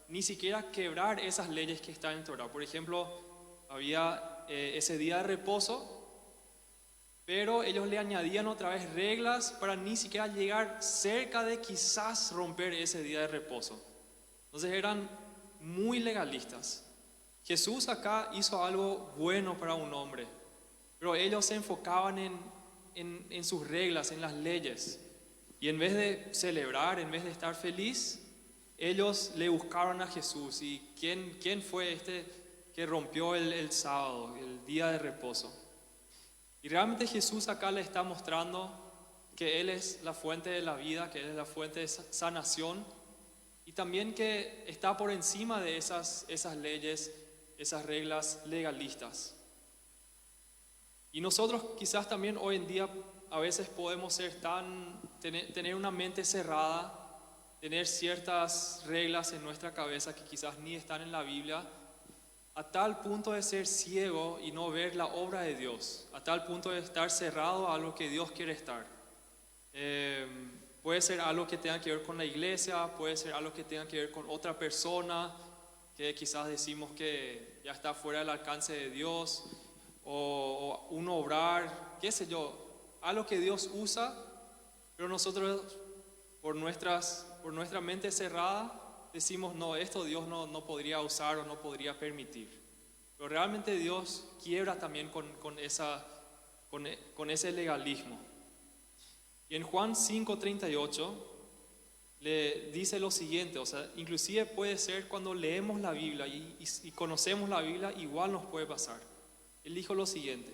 ni siquiera quebrar esas leyes que están en el Torá. Por ejemplo, había ese día de reposo, pero ellos le añadían otra vez reglas para ni siquiera llegar cerca de quizás romper ese día de reposo. Entonces eran muy legalistas. Jesús acá hizo algo bueno para un hombre, pero ellos se enfocaban en sus reglas, en las leyes, y en vez de celebrar, en vez de estar feliz, ellos le buscaron a Jesús. ¿Y quién fue este que rompió el sábado, el día de reposo? Y realmente Jesús acá le está mostrando que Él es la fuente de la vida, que Él es la fuente de sanación, y también que está por encima de esas leyes, esas reglas legalistas. Y nosotros quizás también hoy en día a veces podemos tener una mente cerrada, tener ciertas reglas en nuestra cabeza que quizás ni están en la Biblia, a tal punto de ser ciego y no ver la obra de Dios, a tal punto de estar cerrado a lo que Dios quiere estar. Puede ser algo que tenga que ver con la iglesia, puede ser algo que tenga que ver con otra persona, que quizás decimos que ya está fuera del alcance de Dios, o un obrar, qué sé yo, algo que Dios usa, pero nosotros por nuestra mente cerrada decimos, no, esto Dios no podría usar o no podría permitir. Pero realmente Dios quiebra también con ese legalismo. Y en Juan 5:38 le dice lo siguiente, o sea, inclusive puede ser cuando leemos la Biblia y conocemos la Biblia, igual nos puede pasar. Él dijo lo siguiente,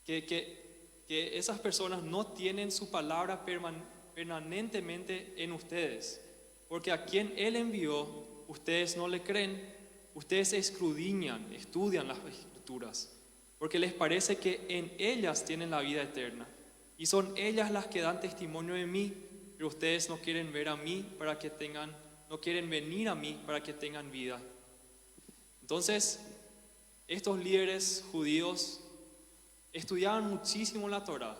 que esas personas no tienen su palabra permanentemente en ustedes, porque a quien Él envió, ustedes no le creen, ustedes escudriñan, estudian las Escrituras, porque les parece que en ellas tienen la vida eterna, y son ellas las que dan testimonio de mí, pero ustedes no quieren ver a mí no quieren venir a mí para que tengan vida. Entonces, estos líderes judíos estudiaban muchísimo la Torá,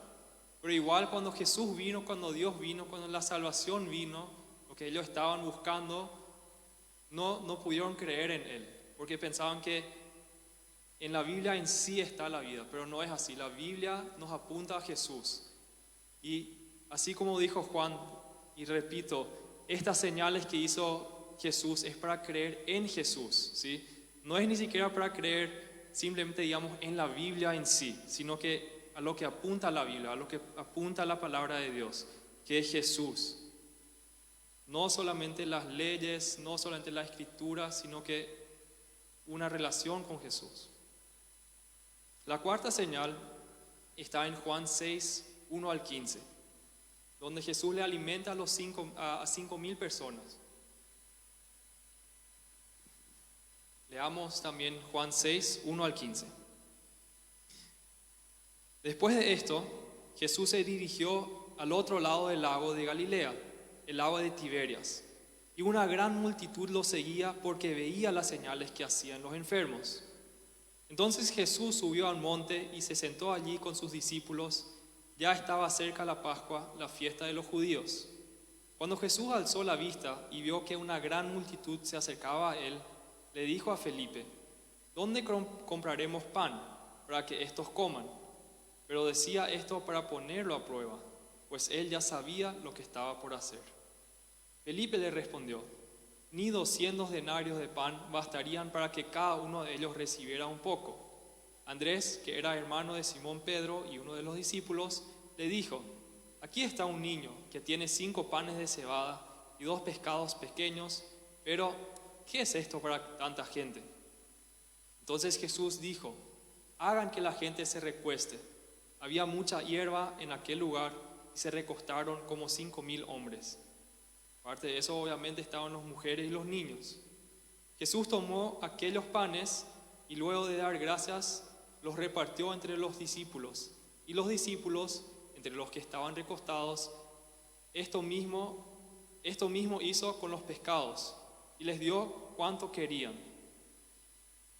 pero igual cuando Jesús vino, cuando Dios vino, cuando la salvación vino, lo que ellos estaban buscando, no pudieron creer en Él, porque pensaban que en la Biblia en sí está la vida, pero no es así. La Biblia nos apunta a Jesús. Y así como dijo Juan, y repito, estas señales que hizo Jesús es para creer en Jesús, ¿sí? No es ni siquiera para creer simplemente, digamos, en la Biblia en sí, sino que a lo que apunta la Biblia, a lo que apunta la palabra de Dios, que es Jesús. No solamente las leyes, no solamente la escritura, sino que una relación con Jesús. La cuarta señal está en Juan 6:1-15, donde Jesús le alimenta a 5,000 personas. Leamos también Juan 6:1-15. Después de esto, Jesús se dirigió al otro lado del lago de Galilea, el lago de Tiberias, y una gran multitud lo seguía porque veía las señales que hacían los enfermos. Entonces Jesús subió al monte y se sentó allí con sus discípulos. Ya estaba cerca la Pascua, la fiesta de los judíos. Cuando Jesús alzó la vista y vio que una gran multitud se acercaba a él, le dijo a Felipe: ¿dónde compraremos pan para que estos coman? Pero decía esto para ponerlo a prueba, pues él ya sabía lo que estaba por hacer. Felipe le respondió: ni 200 denarios de pan bastarían para que cada uno de ellos recibiera un poco. Andrés, que era hermano de Simón Pedro y uno de los discípulos, le dijo: aquí está un niño que tiene 5 panes de cebada y 2 pescados pequeños, pero ¿qué es esto para tanta gente? Entonces Jesús dijo: hagan que la gente se recueste. Había mucha hierba en aquel lugar y se recostaron como 5,000 hombres. Aparte de eso, obviamente estaban las mujeres y los niños. Jesús tomó aquellos panes y luego de dar gracias, los repartió entre los discípulos. Y los discípulos, entre los que estaban recostados, esto mismo hizo con los pescados y les dio cuanto querían.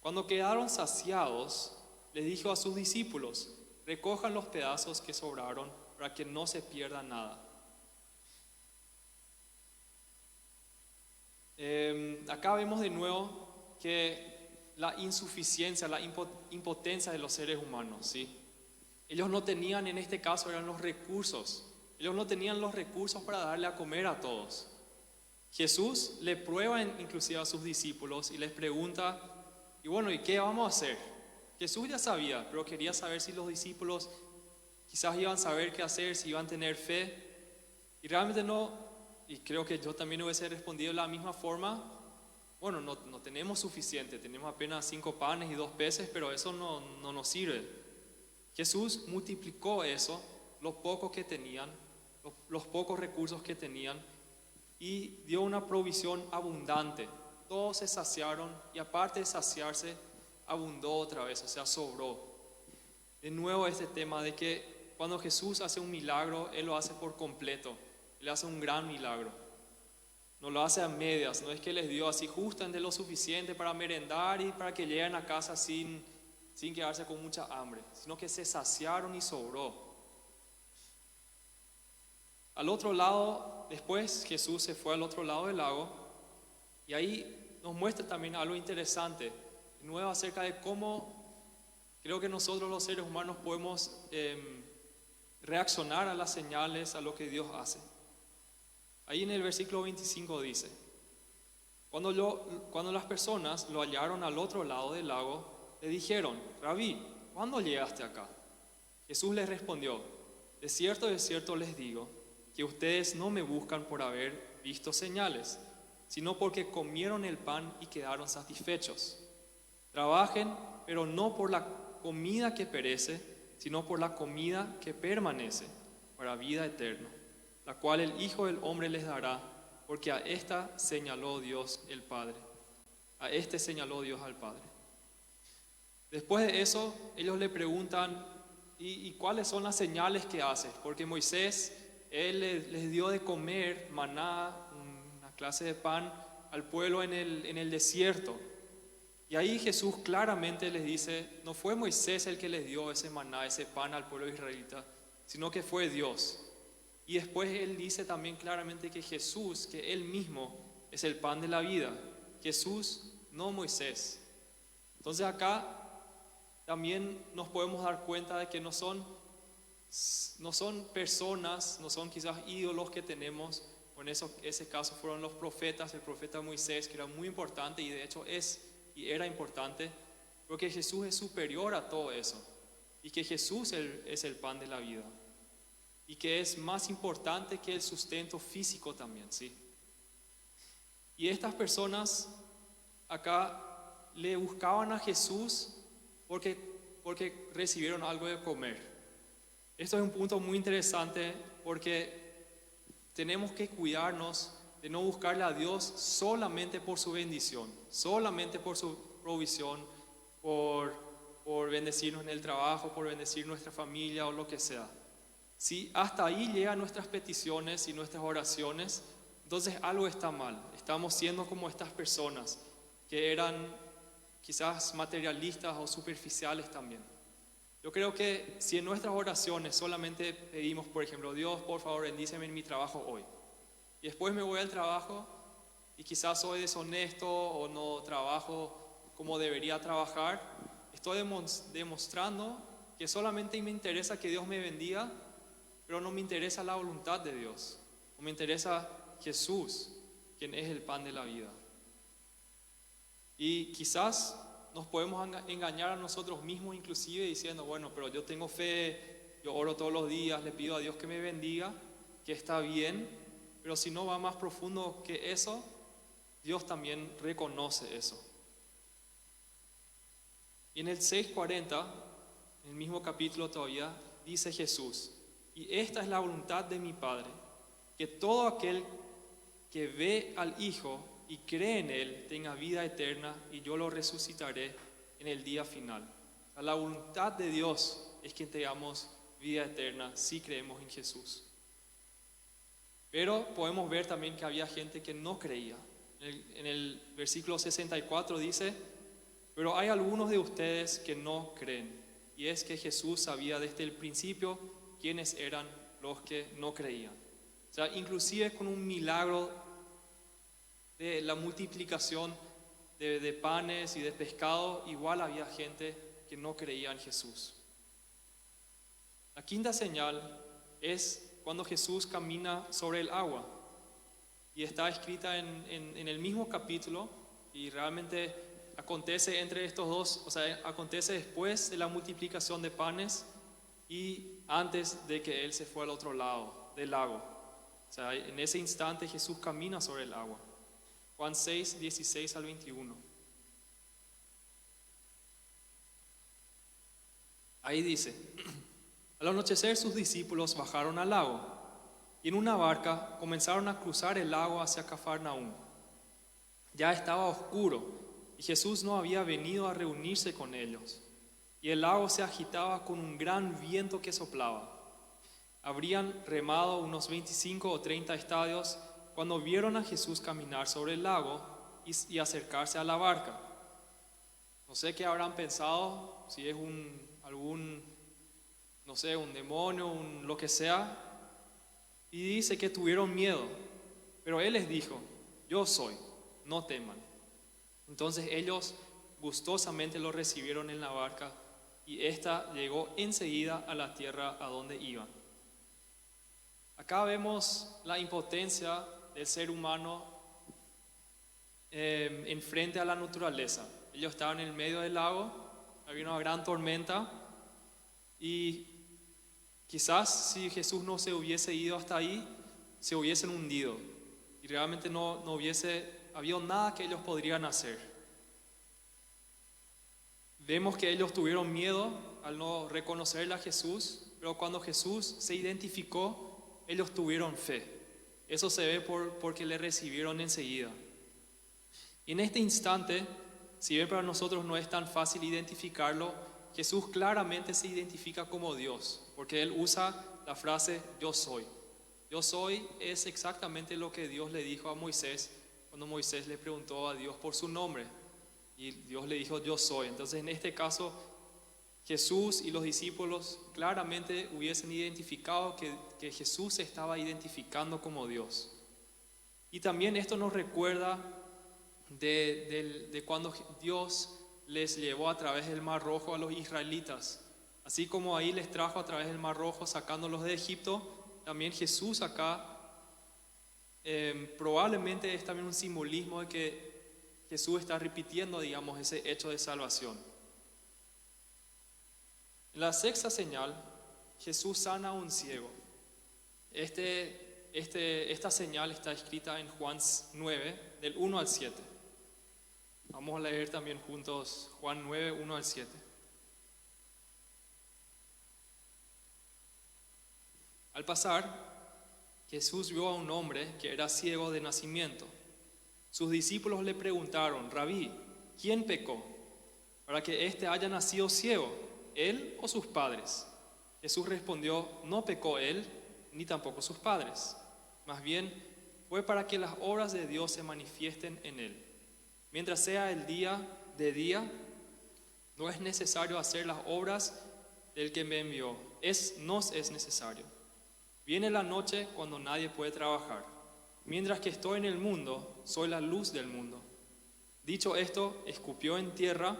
Cuando quedaron saciados, les dijo a sus discípulos: recojan los pedazos que sobraron para que no se pierda nada. Acá vemos de nuevo que la insuficiencia, la impotencia de los seres humanos, ¿sí? Ellos no tenían, en este caso, eran los recursos. Ellos no tenían los recursos para darle a comer a todos. Jesús le prueba inclusive a sus discípulos y les pregunta: y bueno, ¿y qué vamos a hacer? Jesús ya sabía, pero quería saber si los discípulos quizás iban a saber qué hacer, si iban a tener fe. Y realmente no. Y creo que yo también hubiese respondido de la misma forma: bueno, no tenemos suficiente, tenemos apenas 5 panes y 2 peces, pero eso no nos sirve. Jesús multiplicó eso, lo poco que tenían, los pocos recursos que tenían, y dio una provisión abundante. Todos se saciaron y aparte de saciarse, abundó otra vez, o sea, sobró. De nuevo este tema de que cuando Jesús hace un milagro, Él lo hace por completo. Él hace un gran milagro. No lo hace a medias, no es que les dio así justamente lo suficiente para merendar y para que lleguen a casa sin quedarse con mucha hambre, sino que se saciaron y sobró. Al otro lado, después Jesús se fue al otro lado del lago y ahí nos muestra también algo interesante, de nuevo acerca de cómo creo que nosotros los seres humanos podemos reaccionar a las señales, a lo que Dios hace. Ahí en el versículo 25 dice: cuando las personas lo hallaron al otro lado del lago, le dijeron: Rabí, ¿cuándo llegaste acá? Jesús les respondió: de cierto les digo, que ustedes no me buscan por haber visto señales, sino porque comieron el pan y quedaron satisfechos. Trabajen, pero no por la comida que perece, sino por la comida que permanece, para vida eterna, la cual el Hijo del Hombre les dará, porque a esta señaló Dios el Padre. A este señaló Dios al Padre. Después de eso, ellos le preguntan: ¿y cuáles son las señales que haces? Porque Moisés, él les dio de comer maná, una clase de pan, al pueblo en el desierto. Y ahí Jesús claramente les dice: no fue Moisés el que les dio ese maná, ese pan al pueblo israelita, sino que fue Dios. Y después Él dice también claramente que Jesús, que Él mismo es el pan de la vida. Jesús, no Moisés. Entonces acá también nos podemos dar cuenta de que no son personas, no son quizás ídolos que tenemos. En ese caso fueron los profetas, el profeta Moisés, que era muy importante y de hecho era importante, porque Jesús es superior a todo eso y que Jesús es el pan de la vida y que es más importante que el sustento físico también, ¿sí? Y estas personas acá le buscaban a Jesús porque recibieron algo de comer. Esto es un punto muy interesante porque tenemos que cuidarnos de no buscarle a Dios solamente por su bendición, solamente por su provisión, por bendecirnos en el trabajo, por bendecir nuestra familia o lo que sea. Si hasta ahí llegan nuestras peticiones y nuestras oraciones, entonces algo está mal. Estamos siendo como estas personas que eran quizás materialistas o superficiales también. Yo creo que si en nuestras oraciones solamente pedimos, por ejemplo: Dios, por favor, bendíceme en mi trabajo hoy, y después me voy al trabajo y quizás soy deshonesto o no trabajo como debería trabajar, estoy demostrando que solamente me interesa que Dios me bendiga, pero no me interesa la voluntad de Dios, no me interesa Jesús, quien es el pan de la vida. Y quizás nos podemos engañar a nosotros mismos inclusive diciendo: bueno, pero yo tengo fe, yo oro todos los días, le pido a Dios que me bendiga, que está bien, pero si no va más profundo que eso, Dios también reconoce eso. Y en el 6:40, en el mismo capítulo todavía, dice Jesús: y esta es la voluntad de mi Padre, que todo aquel que ve al Hijo y cree en Él tenga vida eterna, y yo lo resucitaré en el día final. La voluntad de Dios es que tengamos vida eterna si creemos en Jesús. Pero podemos ver también que había gente que no creía. En el versículo 64 dice: pero hay algunos de ustedes que no creen. Y es que Jesús sabía desde el principio quiénes eran los que no creían. O sea, inclusive con un milagro de la multiplicación de panes y de pescado, igual había gente que no creía en Jesús. La quinta señal es cuando Jesús camina sobre el agua, y está escrita en el mismo capítulo, y realmente acontece entre estos dos, o sea, acontece después de la multiplicación de panes y antes de que Él se fue al otro lado del lago. O sea, en ese instante Jesús camina sobre el agua. Juan 6, 16 al 21. Ahí dice, al anochecer sus discípulos bajaron al lago y en una barca comenzaron a cruzar el lago hacia Cafarnaúm. Ya estaba oscuro y Jesús no había venido a reunirse con ellos, y el lago se agitaba con un gran viento que soplaba. Habrían remado unos 25 o 30 estadios cuando vieron a Jesús caminar sobre el lago y acercarse a la barca. No sé qué habrán pensado, si es algún demonio, lo que sea, y dice que tuvieron miedo, pero Él les dijo, yo soy, no teman. Entonces ellos gustosamente lo recibieron en la barca y ésta llegó enseguida a la tierra a donde iban. Acá vemos la impotencia del ser humano en frente a la naturaleza. Ellos estaban en el medio del lago, había una gran tormenta y quizás si Jesús no se hubiese ido hasta ahí, se hubiesen hundido y realmente había nada que ellos podrían hacer. Vemos que ellos tuvieron miedo al no reconocerle a Jesús, pero cuando Jesús se identificó, ellos tuvieron fe. Eso se ve porque le recibieron enseguida. Y en este instante, si bien para nosotros no es tan fácil identificarlo, Jesús claramente se identifica como Dios, porque Él usa la frase yo soy. Yo soy es exactamente lo que Dios le dijo a Moisés cuando Moisés le preguntó a Dios por su nombre. Y Dios le dijo yo soy. Entonces en este caso Jesús y los discípulos claramente hubiesen identificado que Jesús se estaba identificando como Dios. Y también esto nos recuerda de cuando Dios les llevó a través del Mar Rojo a los israelitas. Así como ahí les trajo a través del Mar Rojo sacándolos de Egipto, también Jesús acá probablemente es también un simbolismo de que Jesús está repitiendo, digamos, ese hecho de salvación. En la sexta señal, Jesús sana a un ciego. Esta señal está escrita en Juan 9, del 1 al 7. Vamos a leer también juntos Juan 9, 1 al 7. Al pasar, Jesús vio a un hombre que era ciego de nacimiento. Sus discípulos le preguntaron, Rabí, ¿quién pecó para que éste haya nacido ciego, él o sus padres? Jesús respondió, no pecó él, ni tampoco sus padres. Más bien, fue para que las obras de Dios se manifiesten en él. Mientras sea el día de día, no es necesario hacer las obras del que me envió. Nos es necesario. Viene la noche cuando nadie puede trabajar. Mientras que estoy en el mundo, soy la luz del mundo. Dicho esto, escupió en tierra,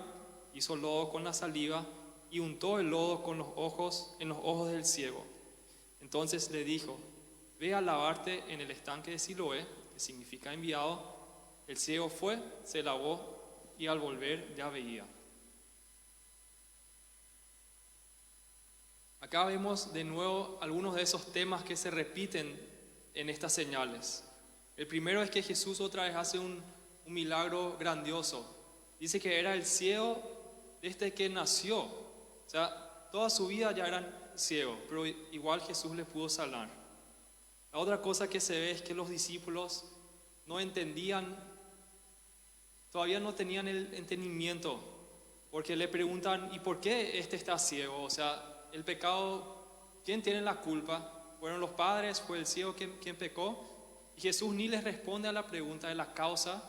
hizo lodo con la saliva y untó el lodo en los ojos del ciego. Entonces le dijo, ve a lavarte en el estanque de Siloé, que significa enviado. El ciego fue, se lavó y al volver ya veía. Acá vemos de nuevo algunos de esos temas que se repiten en estas señales. El primero es que Jesús otra vez hace un milagro grandioso. Dice que era el ciego desde que nació. O sea, toda su vida ya era ciego, pero igual Jesús le pudo sanar. La otra cosa que se ve es que los discípulos no entendían, todavía no tenían el entendimiento, porque le preguntan, ¿y por qué este está ciego? O sea, el pecado, ¿quién tiene la culpa? ¿Fueron los padres? ¿Fue el ciego quien pecó? Y Jesús ni les responde a la pregunta de la causa,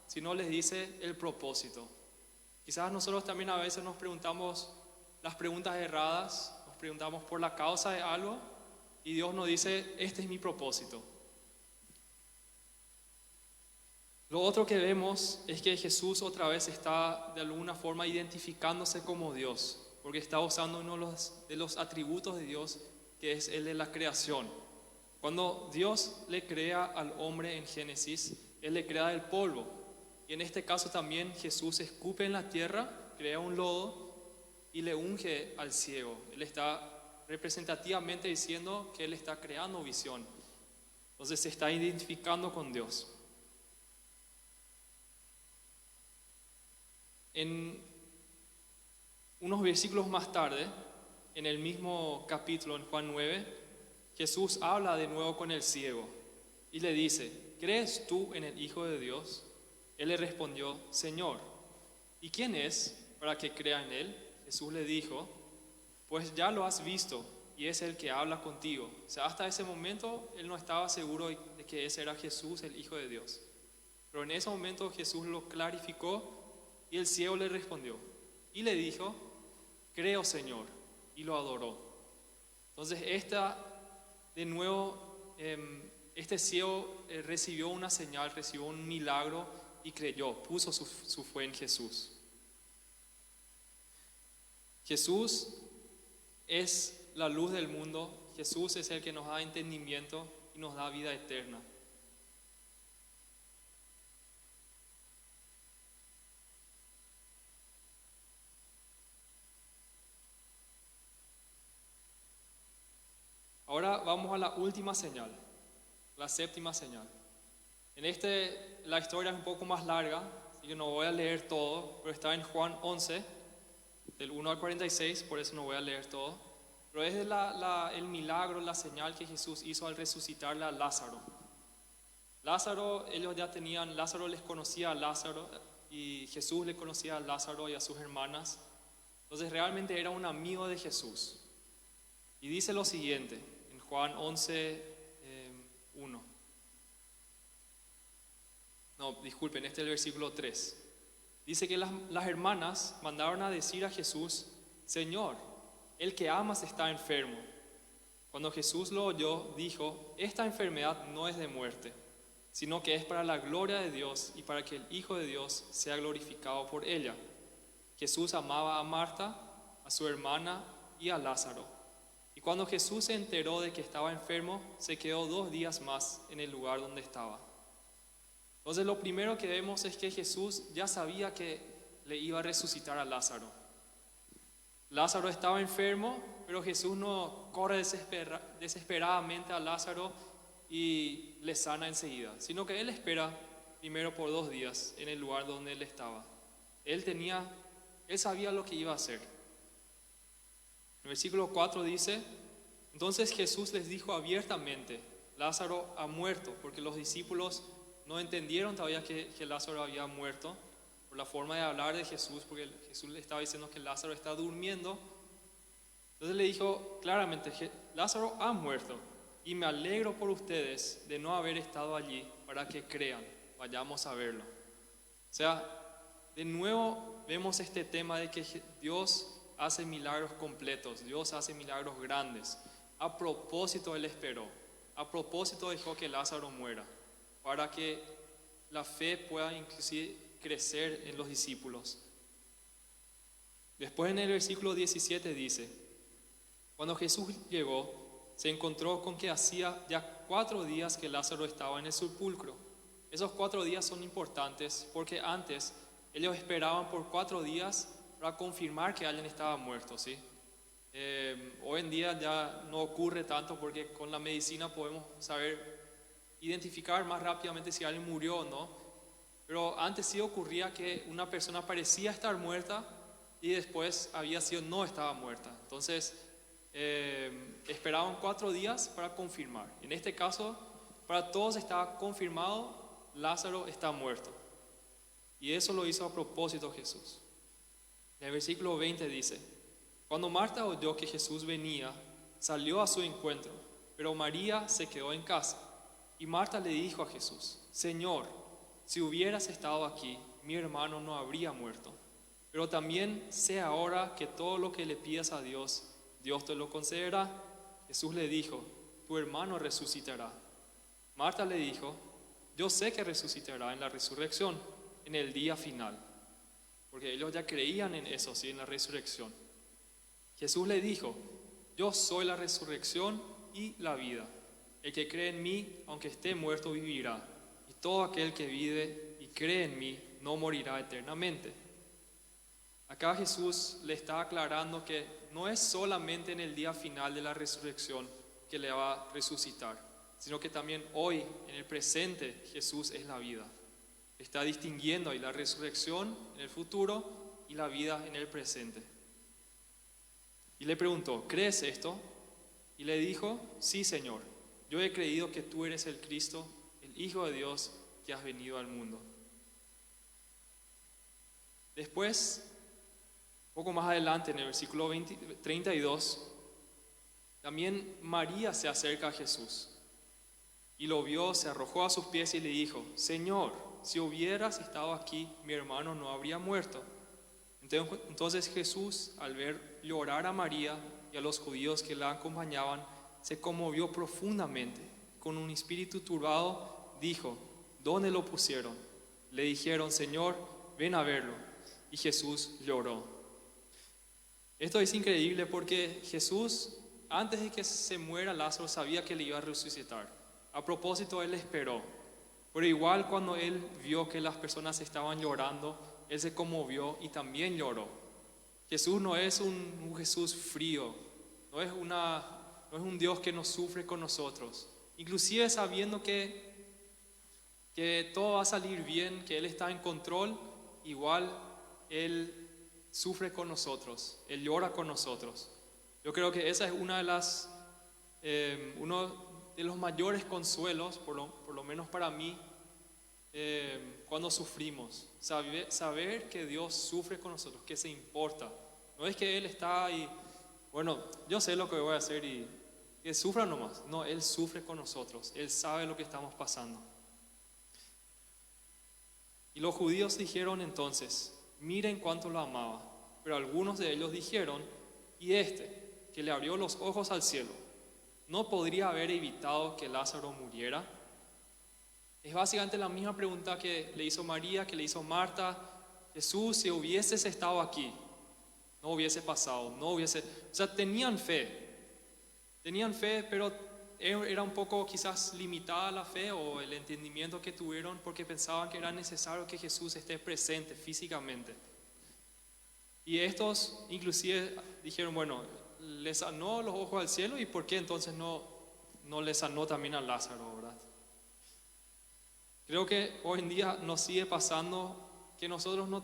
sino les dice el propósito. Quizás nosotros también a veces nos preguntamos las preguntas erradas, nos preguntamos por la causa de algo y Dios nos dice, este es mi propósito. Lo otro que vemos es que Jesús otra vez está de alguna forma identificándose como Dios, porque está usando uno de los atributos de Dios, que es el de la creación. Cuando Dios le crea al hombre en Génesis, Él le crea del polvo. Y en este caso también Jesús escupe en la tierra, crea un lodo y le unge al ciego. Él está representativamente diciendo que Él está creando visión. Entonces se está identificando con Dios. En unos versículos más tarde, en el mismo capítulo, en Juan 9, Jesús habla de nuevo con el ciego y le dice: ¿crees tú en el Hijo de Dios? Él le respondió: Señor, ¿y quién es para que crea en él? Jesús le dijo: pues ya lo has visto y es el que habla contigo. O sea, hasta ese momento él no estaba seguro de que ese era Jesús, el Hijo de Dios. Pero en ese momento Jesús lo clarificó y el ciego le respondió y le dijo: creo, Señor, y lo adoró. Entonces de nuevo, este ciego recibió una señal, recibió un milagro y creyó, puso su fe en Jesús. Jesús es la luz del mundo, Jesús es el que nos da entendimiento y nos da vida eterna. Ahora vamos a la última señal, la séptima señal. La historia es un poco más larga, así que no voy a leer todo, pero está en Juan 11, del 1 al 46, por eso no voy a leer todo. Pero es el milagro, la señal que Jesús hizo al resucitarle a Lázaro. Lázaro les conocía a Lázaro y Jesús le conocía a Lázaro y a sus hermanas. Entonces realmente era un amigo de Jesús. Y dice lo siguiente, en Juan 11, 1. No, disculpen, este es el versículo 3. Dice que las hermanas mandaron a decir a Jesús: Señor, el que amas está enfermo. Cuando Jesús lo oyó, dijo: esta enfermedad no es de muerte, sino que es para la gloria de Dios y para que el Hijo de Dios sea glorificado por ella. Jesús amaba a Marta, a su hermana y a Lázaro. Y cuando Jesús se enteró de que estaba enfermo, se quedó 2 días más en el lugar donde estaba. Entonces lo primero que vemos es que Jesús ya sabía que le iba a resucitar a Lázaro. Lázaro estaba enfermo, pero Jesús no corre desesperadamente a Lázaro y le sana enseguida, sino que Él espera primero por 2 días en el lugar donde Él estaba. Él sabía lo que iba a hacer. El versículo 4 dice: entonces Jesús les dijo abiertamente: Lázaro ha muerto, porque los discípulos no entendieron todavía que Lázaro había muerto por la forma de hablar de Jesús, porque Jesús le estaba diciendo que Lázaro está durmiendo. Entonces le dijo claramente: Lázaro ha muerto y me alegro por ustedes de no haber estado allí para que crean. Vayamos a verlo. O sea, de nuevo vemos este tema de que Dios hace milagros completos, Dios hace milagros grandes. A propósito Él esperó, a propósito dejó que Lázaro muera, para que la fe pueda inclusive crecer en los discípulos. Después en el versículo 17 dice: cuando Jesús llegó, se encontró con que hacía ya 4 días que Lázaro estaba en el sepulcro. Esos 4 días son importantes porque antes ellos esperaban por 4 días para confirmar que alguien estaba muerto, ¿sí? Hoy en día ya no ocurre tanto porque con la medicina podemos identificar más rápidamente si alguien murió o no. Pero antes sí ocurría que una persona parecía estar muerta y después no estaba muerta. Entonces esperaban 4 días para confirmar. En este caso, para todos estaba confirmado: Lázaro está muerto. Y eso lo hizo a propósito Jesús. En el versículo 20 dice: cuando Marta oyó que Jesús venía, salió a su encuentro, pero María se quedó en casa. Y Marta le dijo a Jesús: Señor, si hubieras estado aquí, mi hermano no habría muerto. Pero también sé ahora que todo lo que le pidas a Dios, Dios te lo concederá. Jesús le dijo: tu hermano resucitará. Marta le dijo: yo sé que resucitará en la resurrección, en el día final. Porque ellos ya creían en eso, sí, en la resurrección. Jesús le dijo: yo soy la resurrección y la vida. El que cree en mí, aunque esté muerto, vivirá. Y todo aquel que vive y cree en mí, no morirá eternamente. Acá Jesús le está aclarando que no es solamente en el día final de la resurrección que le va a resucitar, sino que también hoy, en el presente, Jesús es la vida. Está distinguiendo ahí la resurrección en el futuro y la vida en el presente. y le preguntó, ¿crees esto? Y le dijo, sí, Señor, yo he creído que tú eres el Cristo, el Hijo de Dios, que has venido al mundo. Después, poco más adelante, en el versículo 32, también María se acerca a Jesús y lo vio, se arrojó a sus pies y le dijo, Señor, si hubieras estado aquí, mi hermano no habría muerto. Entonces Jesús, al ver llorar a María y a los judíos que la acompañaban, se conmovió profundamente. Con un espíritu turbado dijo, ¿dónde lo pusieron? Le dijeron, Señor, ven a verlo. Y Jesús lloró. Esto es increíble porque Jesús, antes de que se muera Lázaro, sabía que le iba a resucitar. A propósito, él esperó. Pero igual cuando él vio que las personas estaban llorando, él se conmovió y también lloró. Jesús no es un Jesús frío, no es un Dios que nos sufre con nosotros. Inclusive sabiendo que todo va a salir bien, que Él está en control, igual Él sufre con nosotros, Él llora con nosotros. Yo creo que esa es uno de los mayores consuelos, por lo menos para mí, cuando sufrimos, saber que Dios sufre con nosotros, que se importa. No es que Él está y, bueno, yo sé lo que voy a hacer y que sufra nomás. No, Él sufre con nosotros, Él sabe lo que estamos pasando. Y los judíos dijeron entonces, miren cuánto lo amaba. Pero algunos de ellos dijeron, y que le abrió los ojos al cielo, ¿no podría haber evitado que Lázaro muriera? Es básicamente la misma pregunta que le hizo María, que le hizo Marta. Jesús, si hubieses estado aquí, no hubiese pasado, o sea, tenían fe, pero era un poco quizás limitada la fe o el entendimiento que tuvieron porque pensaban que era necesario que Jesús esté presente físicamente. Y estos inclusive dijeron, bueno, le sanó los ojos al cielo y ¿por qué entonces no le sanó también a Lázaro, verdad? Creo que hoy en día nos sigue pasando que nosotros no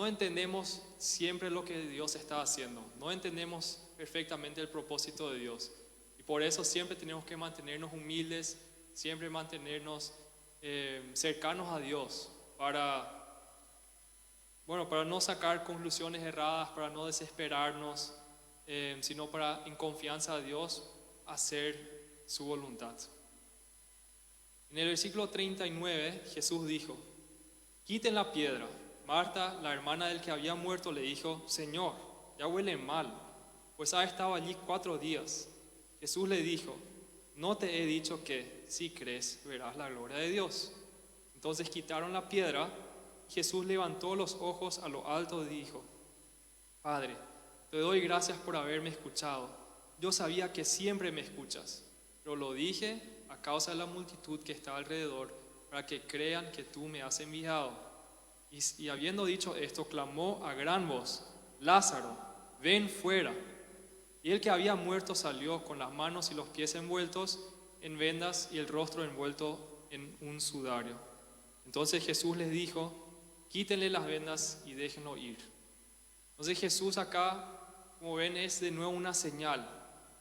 entendemos siempre lo que Dios está haciendo, no entendemos perfectamente el propósito de Dios. Y por eso siempre tenemos que mantenernos humildes, siempre mantenernos cercanos a Dios para no sacar conclusiones erradas, para no desesperarnos, sino para en confianza a Dios hacer su voluntad. En el versículo 39 Jesús dijo, quiten la piedra. Marta, la hermana del que había muerto, le dijo, Señor, ya huele mal, pues ha estado allí 4 días. Jesús le dijo, no te he dicho que si crees verás la gloria de Dios. Entonces quitaron la piedra. Jesús levantó los ojos a lo alto y dijo, Padre, te doy gracias por haberme escuchado. Yo sabía que siempre me escuchas, pero lo dije a causa de la multitud que está alrededor, para que crean que tú me has enviado. Y habiendo dicho esto, clamó a gran voz, Lázaro, ven fuera. Y el que había muerto salió con las manos y los pies envueltos en vendas y el rostro envuelto en un sudario. Entonces Jesús les dijo, quítenle las vendas y déjenlo ir. Entonces Jesús acá, como ven, es de nuevo una señal.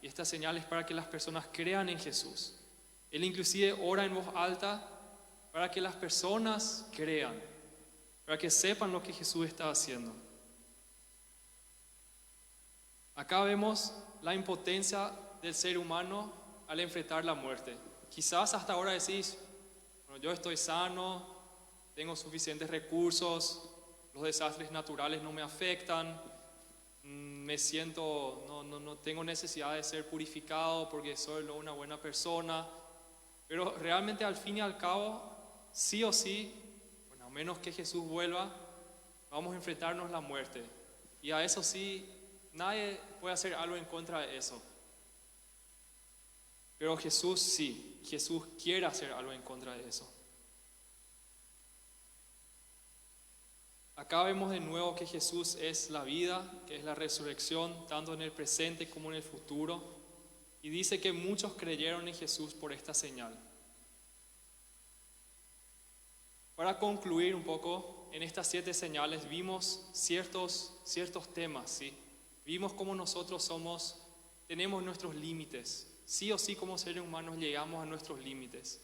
Y esta señal es para que las personas crean en Jesús. Él inclusive ora en voz alta para que las personas crean, para que sepan lo que Jesús está haciendo. Acá vemos la impotencia del ser humano al enfrentar la muerte. Quizás hasta ahora decís, bueno, yo estoy sano, tengo suficientes recursos, los desastres naturales no me afectan, me siento, no tengo necesidad de ser purificado porque soy una buena persona. Pero realmente al fin y al cabo, sí o sí, bueno, a menos que Jesús vuelva, vamos a enfrentarnos a la muerte. Y a eso sí, nadie puede hacer algo en contra de eso. Pero Jesús sí, Jesús quiere hacer algo en contra de eso. Acá vemos de nuevo que Jesús es la vida, que es la resurrección, tanto en el presente como en el futuro. Y dice que muchos creyeron en Jesús por esta señal. Para concluir un poco, en estas 7 señales vimos ciertos temas, ¿sí? vimos cómo nosotros tenemos nuestros límites. Sí o sí, como seres humanos llegamos a nuestros límites.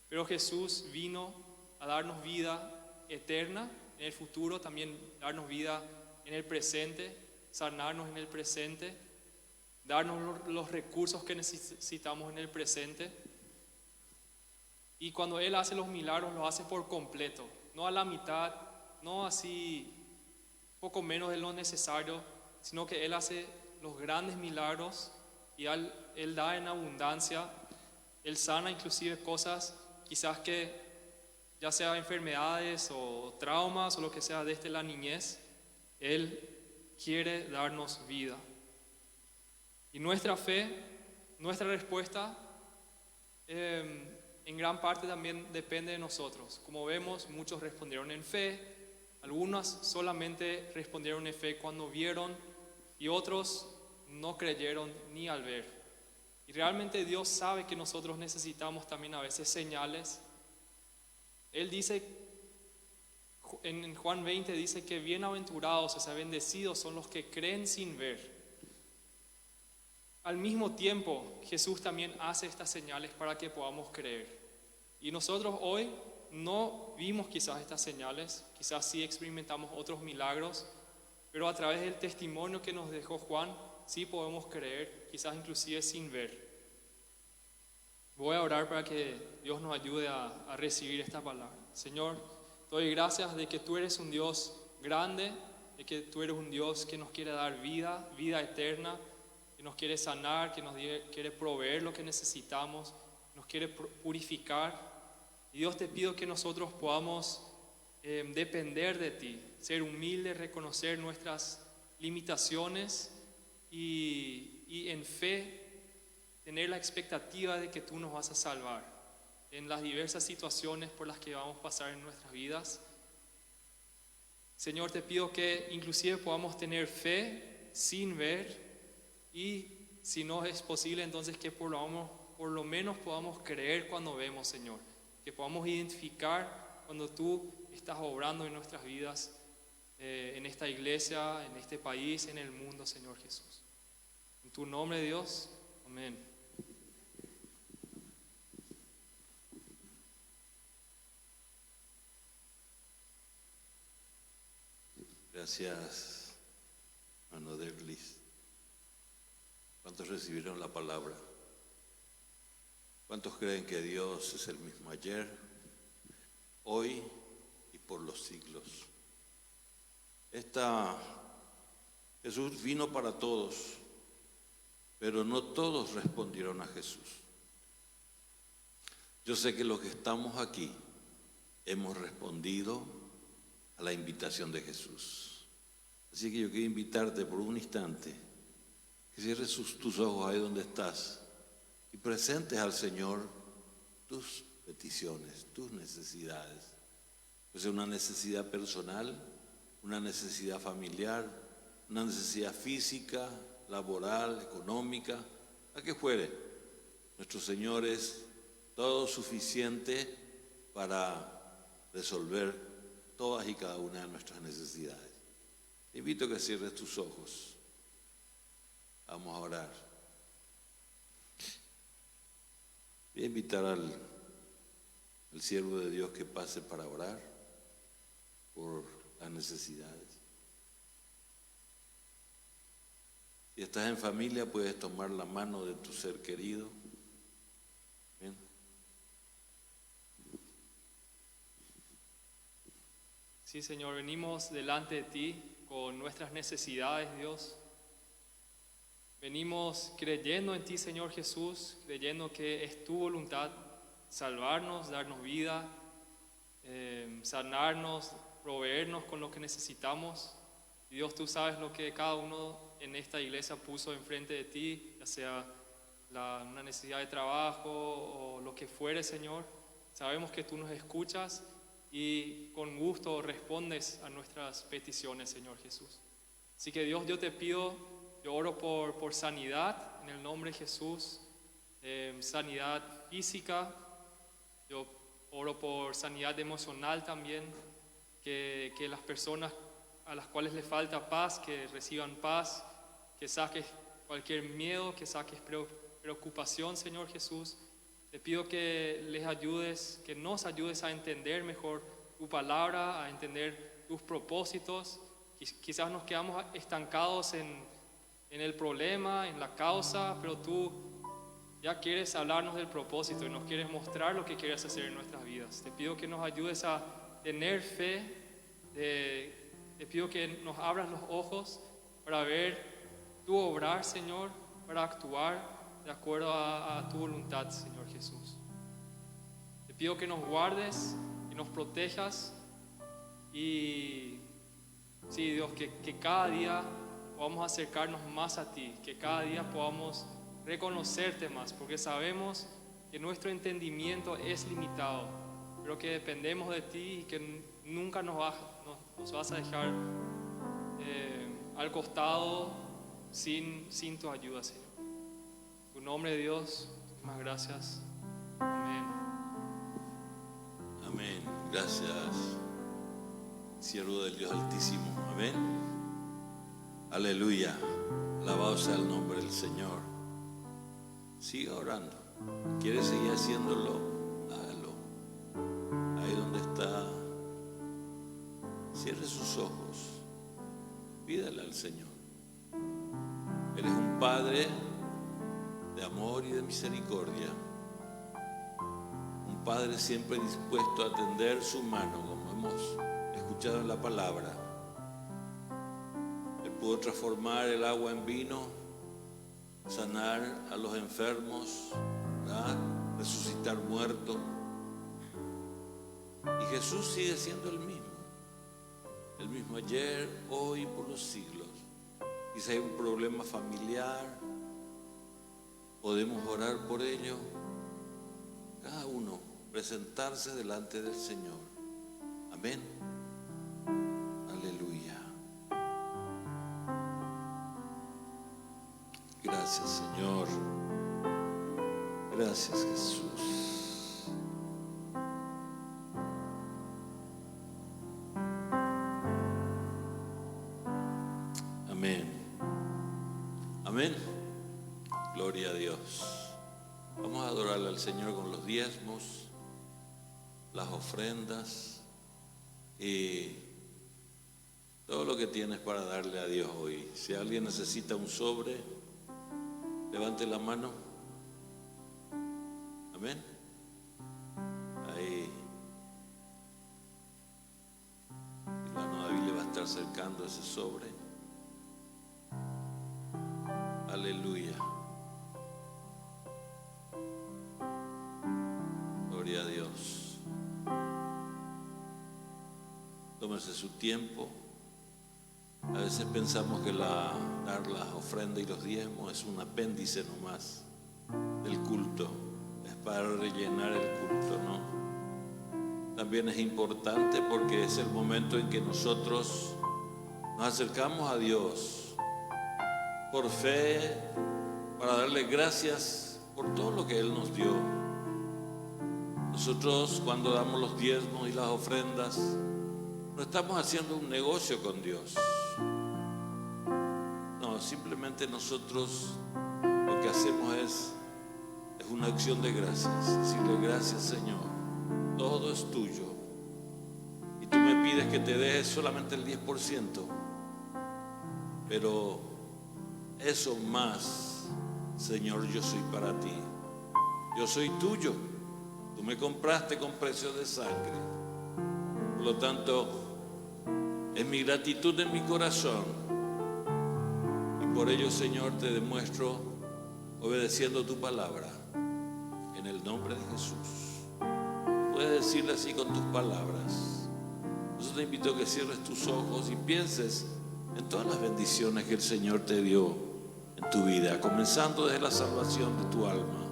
Pero Jesús vino a darnos vida eterna en el futuro, también darnos vida en el presente, sanarnos en el presente, darnos los recursos que necesitamos en el presente. Y cuando Él hace los milagros, los hace por completo, no a la mitad, no así poco menos de lo necesario, sino que Él hace los grandes milagros y Él da en abundancia. Él sana inclusive cosas quizás que ya sea enfermedades o traumas o lo que sea desde la niñez. Él quiere darnos vida. Y nuestra fe, nuestra respuesta, en gran parte también depende de nosotros. Como vemos, muchos respondieron en fe, algunos solamente respondieron en fe cuando vieron y otros no creyeron ni al ver. Y realmente Dios sabe que nosotros necesitamos también a veces señales. Él dice, en Juan 20 dice que bienaventurados, o sea, bendecidos son los que creen sin ver. Al mismo tiempo, Jesús también hace estas señales para que podamos creer. Y nosotros hoy no vimos quizás estas señales, quizás sí experimentamos otros milagros, pero a través del testimonio que nos dejó Juan, sí podemos creer, quizás inclusive sin ver. Voy a orar para que Dios nos ayude a recibir esta palabra. Señor, te doy gracias de que tú eres un Dios grande, de que tú eres un Dios que nos quiere dar vida, vida eterna, que nos quiere sanar, que nos quiere proveer lo que necesitamos, nos quiere purificar. Y Dios, te pido que nosotros podamos depender de ti, ser humildes, reconocer nuestras limitaciones y en fe tener la expectativa de que tú nos vas a salvar en las diversas situaciones por las que vamos a pasar en nuestras vidas. Señor, te pido que inclusive podamos tener fe sin ver, y si no es posible, entonces que por lo menos podamos creer cuando vemos, Señor, que podamos identificar cuando tú estás obrando en nuestras vidas, en esta iglesia, en este país, en el mundo, Señor Jesús. En tu nombre, Dios, amén. Gracias, hermano Derlis. ¿Cuántos recibieron la palabra? ¿Cuántos creen que Dios es el mismo ayer, hoy y por los siglos? Jesús vino para todos, pero no todos respondieron a Jesús. Yo sé que los que estamos aquí hemos respondido a la invitación de Jesús. Así que yo quiero invitarte por un instante que cierres tus ojos ahí donde estás y presentes al Señor tus peticiones, tus necesidades. Puede ser una necesidad personal, una necesidad familiar, una necesidad física, laboral, económica, la que fuere. Nuestro Señor es todo suficiente para resolver todas y cada una de nuestras necesidades. Te invito a que cierres tus ojos. Vamos a orar. Voy a invitar al siervo de Dios que pase para orar por las necesidades. Si estás en familia, puedes tomar la mano de tu ser querido. ¿Bien? Sí, Señor, venimos delante de ti con nuestras necesidades, Dios. Venimos creyendo en ti, Señor Jesús, creyendo que es tu voluntad salvarnos, darnos vida, sanarnos, proveernos con lo que necesitamos. Y Dios, tú sabes lo que cada uno en esta iglesia puso enfrente de ti, ya sea una necesidad de trabajo o lo que fuere, Señor. Sabemos que tú nos escuchas y con gusto respondes a nuestras peticiones, Señor Jesús. Así que Dios, yo te pido, yo oro por sanidad en el nombre de Jesús, sanidad física, yo oro por sanidad emocional también, que las personas a las cuales les falta paz, que reciban paz, que saques cualquier miedo, que saques preocupación, Señor Jesús. Te pido que les ayudes, que nos ayudes a entender mejor tu palabra, a entender tus propósitos. Quizás nos quedamos estancados en el problema, en la causa, pero tú ya quieres hablarnos del propósito y nos quieres mostrar lo que quieres hacer en nuestras vidas. Te pido que nos ayudes a tener fe, te pido que nos abras los ojos para ver tu obrar, Señor, para actuar de acuerdo a tu voluntad, Señor Jesús. Te pido que nos guardes, que nos protejas y, sí, Dios, que cada día podamos acercarnos más a ti, que cada día podamos reconocerte más, porque sabemos que nuestro entendimiento es limitado, pero que dependemos de ti y que nunca nos vas a dejar al costado sin tu ayuda, Señor. En tu nombre, Dios, más gracias. Amén. Amén. Gracias, siervo del Dios Altísimo. Amén. Aleluya. Alabado sea el nombre del Señor. Siga orando. ¿Quiere seguir haciéndolo? Hágalo. Ahí donde está, cierre sus ojos. Pídale al Señor. Él es un Padre de amor y de misericordia. Un Padre siempre dispuesto a tender su mano, como hemos escuchado en la palabra. Él pudo transformar el agua en vino, sanar a los enfermos, ¿verdad? Resucitar muertos. Y Jesús sigue siendo el mismo ayer, hoy y por los siglos. Quizá hay un problema familiar, podemos orar por ello. Cada uno presentarse delante del Señor. Amén. Aleluya. Gracias, Señor. Gracias, Jesús. Amén. Amén. Gloria a Dios. Vamos a adorarle al Señor con los diezmos, las ofrendas y todo lo que tienes para darle a Dios hoy. Si alguien necesita un sobre, levante la mano. Amén. Ahí. La hermana David le va a estar acercando ese sobre. Aleluya. Gloria a Dios. Tómese su tiempo. A veces pensamos que dar las ofrendas y los diezmos es un apéndice nomás del culto. Es para rellenar el culto, ¿no? También es importante porque es el momento en que nosotros nos acercamos a Dios por fe, para darle gracias por todo lo que Él nos dio. Nosotros, cuando damos los diezmos y las ofrendas, no estamos haciendo un negocio con Dios. No, simplemente nosotros lo que hacemos es una acción de gracias. Decirle gracias, Señor, todo es tuyo. Y tú me pides que te dejes solamente el 10%, pero eso más, Señor, yo soy para ti. Yo soy tuyo. Tú me compraste con precio de sangre. Por lo tanto, es mi gratitud en mi corazón. Y por ello, Señor, te demuestro obedeciendo tu palabra. En el nombre de Jesús. Puedes decirle así con tus palabras. Yo te invito a que cierres tus ojos y pienses en todas las bendiciones que el Señor te dio en tu vida, comenzando desde la salvación de tu alma,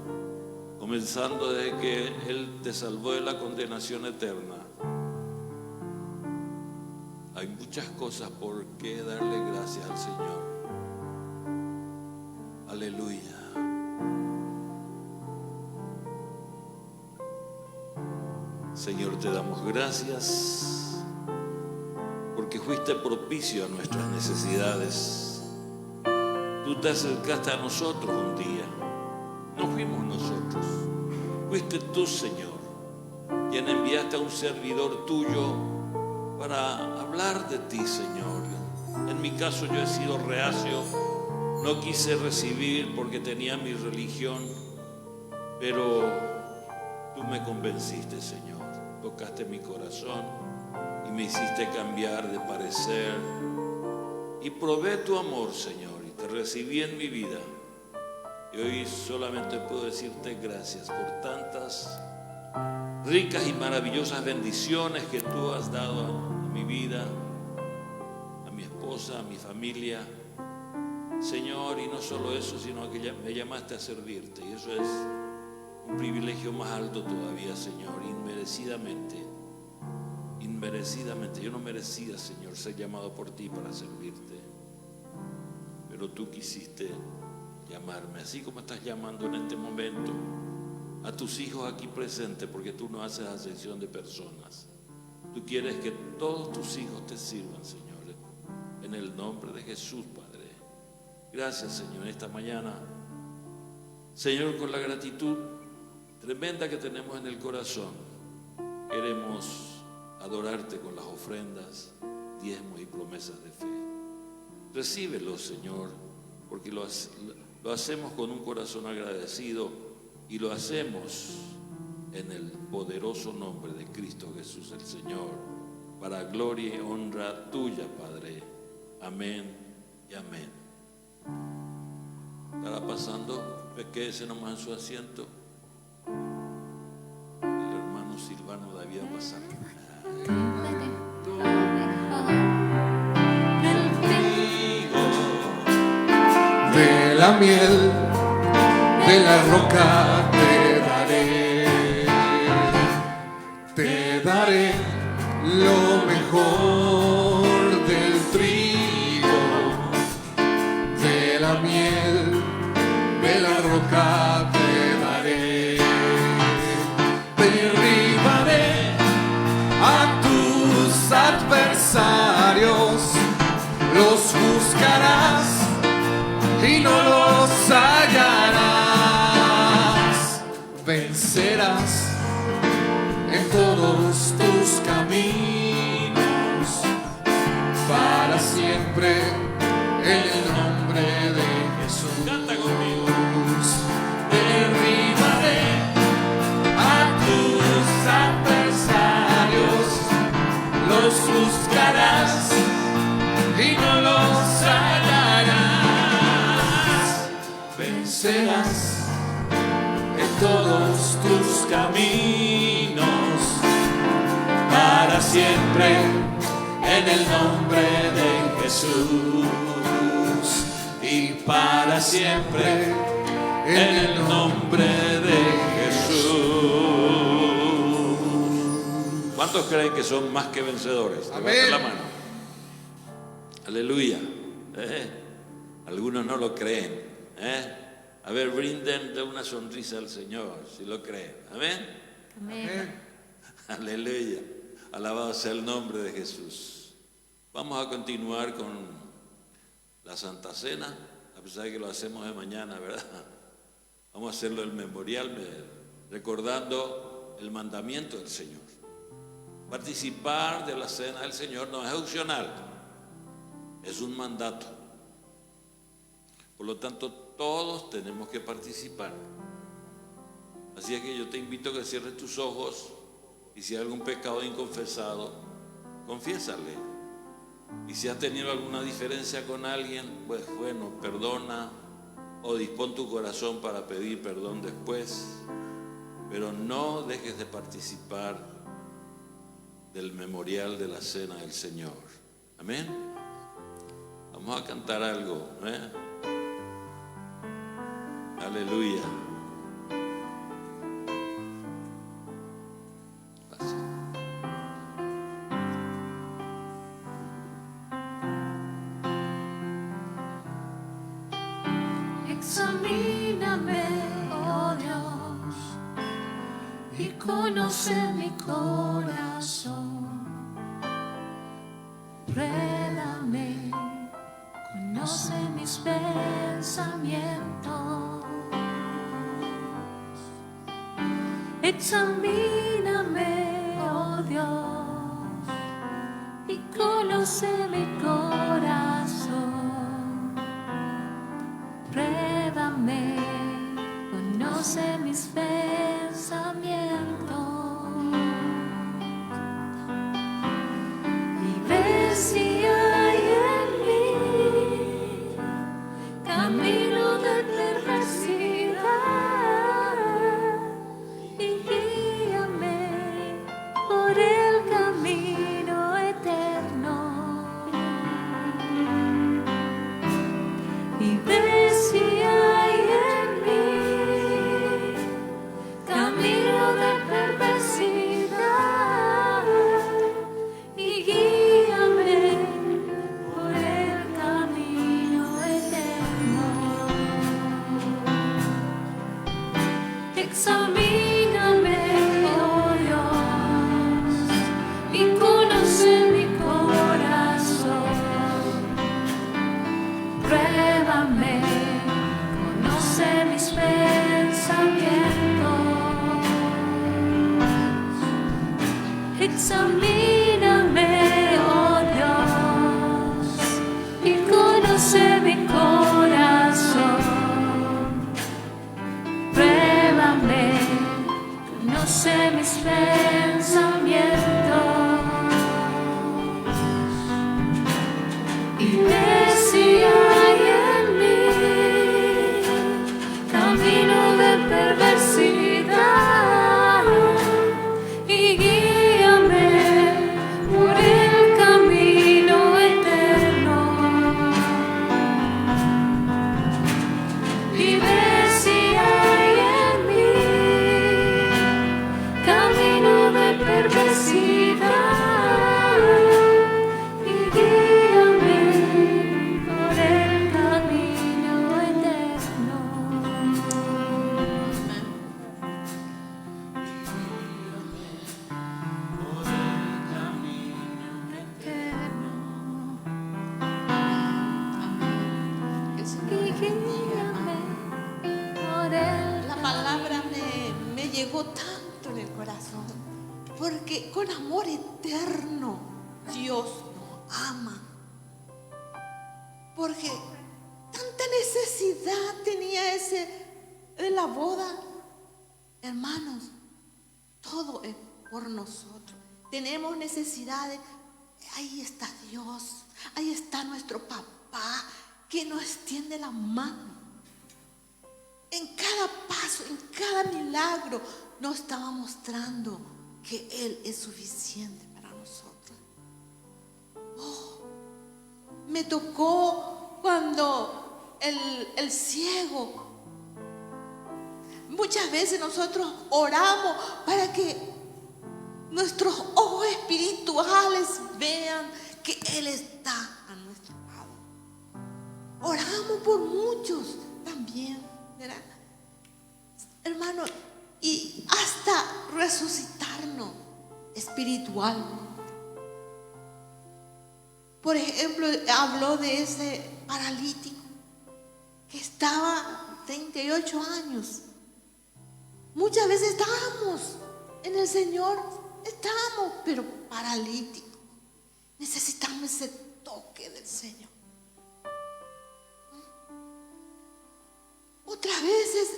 comenzando desde que Él te salvó de la condenación eterna. Hay muchas cosas por qué darle gracias al Señor. Aleluya. Señor, te damos gracias porque fuiste propicio a nuestras necesidades. Tú Tú te acercaste a nosotros un día. No fuimos nosotros. Fuiste tú, Señor, quien enviaste a un servidor tuyo para hablar de ti, Señor. En mi caso yo he sido reacio. No quise recibir porque tenía mi religión. Pero tú me convenciste, Señor. Tocaste mi corazón y me hiciste cambiar de parecer. Y probé tu amor, Señor, y te recibí en mi vida. Y hoy solamente puedo decirte gracias por tantas ricas y maravillosas bendiciones que tú has dado a mi vida, a mi esposa, a mi familia. Señor, y no solo eso, sino que me llamaste a servirte. Y eso es un privilegio más alto todavía, Señor, inmerecidamente. Inmerecidamente. Yo no merecía, Señor, ser llamado por ti para servirte. Pero tú quisiste llamarme, así como estás llamando en este momento a tus hijos aquí presentes, porque tú no haces acepción de personas. Tú quieres que todos tus hijos te sirvan, Señor, en el nombre de Jesús, Padre. Gracias, Señor, esta mañana, Señor, con la gratitud tremenda que tenemos en el corazón, queremos adorarte con las ofrendas, diezmos y promesas de fe. Recíbelo, Señor, porque lo hacemos con un corazón agradecido y lo hacemos en el poderoso nombre de Cristo Jesús el Señor, para gloria y honra tuya, Padre. Amén y amén. Estará pasando, quédese nomás en su asiento. El hermano Silvano David va a pasar. De la miel, de la roca te daré lo mejor del trigo. De la miel, de la roca te daré. Derribaré a tus adversarios, los buscarás y no los hallarás. Vencerás en todos tus caminos, para siempre, en el nombre de Jesús. Canta conmigo. Derribaré a tus adversarios, los buscarás y no los hallarás. Vencerás en todos tus caminos, para siempre, en el nombre de Jesús. Y para siempre, en el nombre de Jesús. ¿Cuántos creen que son más que vencedores? Levanten la mano. Aleluya. Algunos no lo creen. A ver, brinden de una sonrisa al Señor, si lo creen. Amén. Amén. Aleluya. Alabado sea el nombre de Jesús. Vamos a continuar con la Santa Cena, a pesar de que lo hacemos de mañana, ¿verdad? Vamos a hacerlo el memorial, recordando el mandamiento del Señor. Participar de la Cena del Señor no es opcional, es un mandato. Por lo tanto, todos tenemos que participar. Así es que yo te invito a que cierres tus ojos y si hay algún pecado inconfesado, confiésale. Y si has tenido alguna diferencia con alguien, pues bueno, perdona o dispón tu corazón para pedir perdón después. Pero no dejes de participar del memorial de la Cena del Señor. Amén. Vamos a cantar algo, Aleluya. Examíname, oh Dios, y conoce mi corazón. Pruébame, conoce mis pensamientos. pensamientos. Examíname, oh Dios, y conoce mi corazón. Pruébame, conoce mis pensamientos. Y ve si hay en mí camino de perversidad, y guíame por el camino eterno. Y ve si hay en mí camino de perversidad, y guíame por el camino eterno. Examíname, oh Dios, y conoce mi corazón. Pruébame, conoce mis pensamientos. Examíname, oh Dios, y conoce mi corazón. Pruébame, conoce mis pensamientos. Y ve si hay en mí camino de perversidad, y guíame por el camino eterno. Y ve si hay en mí camino de perversidad, y guíame por el camino eterno. Y guíame por el La palabra me llegó tanto en el corazón, porque con amor eterno Dios nos ama, porque tanta necesidad tenía ese de la boda. Hermanos, todo es por nosotros. Tenemos necesidades. Ahí está Dios, ahí está nuestro papá que nos extiende la mano. En cada paso, en cada milagro, nos estaba mostrando que Él es suficiente para nosotros. Oh, me tocó cuando el ciego. Muchas veces nosotros oramos para que nuestros ojos espirituales vean que Él está a nuestro lado. Oramos por muchos también, ¿verdad? Hermano, y hasta resucitarnos espiritualmente. Por ejemplo, habló de ese paralítico que estaba 38 años. Muchas veces estábamos en el Señor, estamos, pero paralíticos. Necesitamos ese toque del Señor. Otras veces,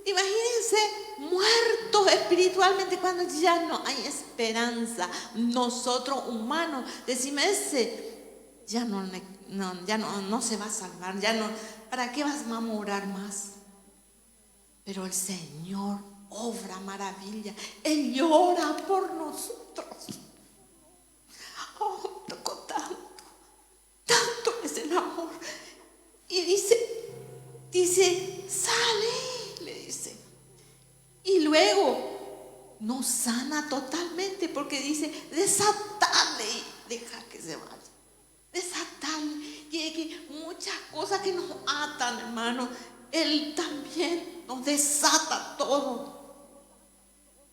imagínense, muertos espiritualmente cuando ya no hay esperanza. Nosotros humanos decimos, ese ya no se va a salvar, ya no, ¿para qué vas a orar más? Pero el Señor obra maravilla. Él llora por nosotros. Oh, tocó tanto es el amor. Y dice, sale, le dice. Y luego nos sana totalmente, porque dice, desatale, deja que se vaya. Desatale. Y hay que muchas cosas que nos atan, hermano. Él también nos desata todo.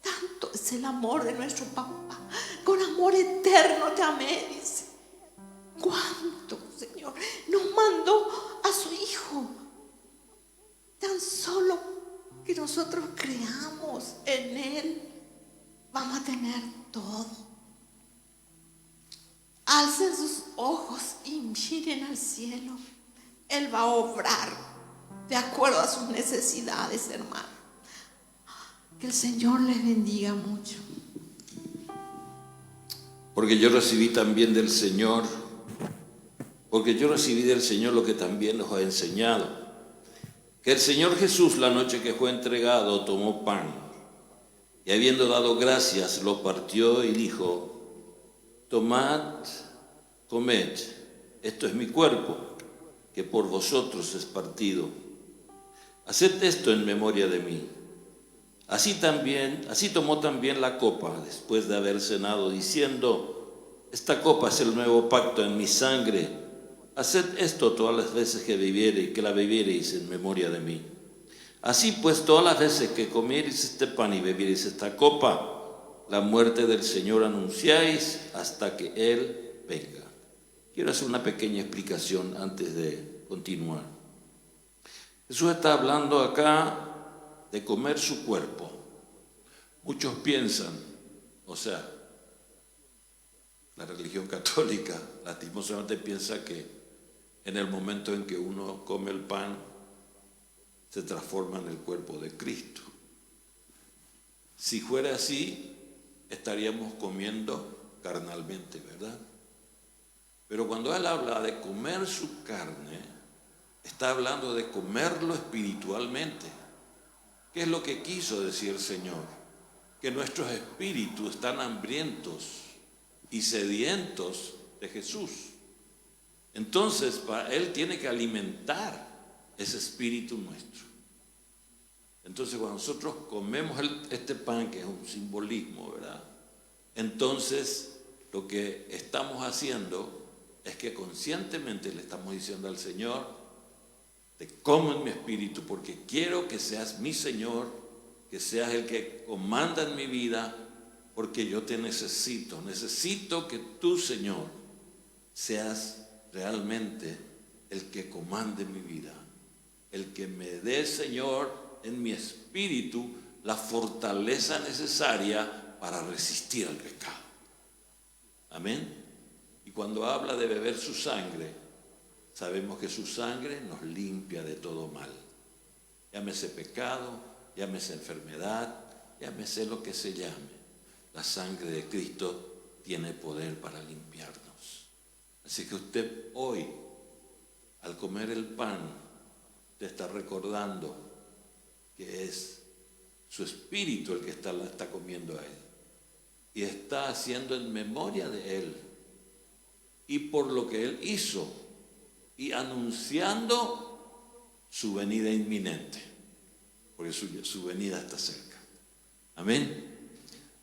Tanto es el amor de nuestro papá. Con amor eterno te amé, dice. ¿Cuánto, Señor? Nos mandó a su Hijo tan solo que nosotros creamos en Él, vamos a tener todo. Alcen sus ojos y miren al cielo. Él va a obrar de acuerdo a sus necesidades, hermano. Que el Señor les bendiga mucho. Porque yo recibí también del Señor, porque yo recibí del Señor lo que también nos ha enseñado. Que el Señor Jesús, la noche que fue entregado, tomó pan y habiendo dado gracias, lo partió y dijo: tomad, comed, esto es mi cuerpo, que por vosotros es partido. Haced esto en memoria de mí. Así tomó también la copa, después de haber cenado, diciendo: esta copa es el nuevo pacto en mi sangre. Haced esto todas las veces que la bebiereis en memoria de mí. Así pues, todas las veces que comiereis este pan y bebiereis esta copa, la muerte del Señor anunciáis hasta que Él venga. Quiero hacer una pequeña explicación antes de continuar. Jesús está hablando acá de comer su cuerpo. Muchos piensan, la religión católica lastimosamente piensa que en el momento en que uno come el pan se transforma en el cuerpo de Cristo. Si fuera así, estaríamos comiendo carnalmente, ¿verdad? Pero cuando Él habla de comer su carne, está hablando de comerlo espiritualmente. ¿Qué es lo que quiso decir el Señor? Que nuestros espíritus están hambrientos y sedientos de Jesús. Entonces, Él tiene que alimentar ese espíritu nuestro. Entonces, cuando nosotros comemos este pan, que es un simbolismo, ¿verdad? Entonces, lo que estamos haciendo es que conscientemente le estamos diciendo al Señor: te como en mi espíritu porque quiero que seas mi Señor, que seas el que comanda en mi vida, porque yo te necesito. Necesito que tú, Señor, seas realmente el que comande mi vida, el que me dé, Señor, en mi espíritu la fortaleza necesaria para resistir al pecado. Amén. Y cuando habla de beber su sangre, sabemos que su sangre nos limpia de todo mal. Llámese pecado, llámese enfermedad, llámese lo que se llame. La sangre de Cristo tiene poder para limpiarnos. Así que usted hoy, al comer el pan, te está recordando que es su espíritu el que está comiendo a Él. Y está haciendo en memoria de Él y por lo que Él hizo, y anunciando su venida inminente, porque su venida está cerca. Amén.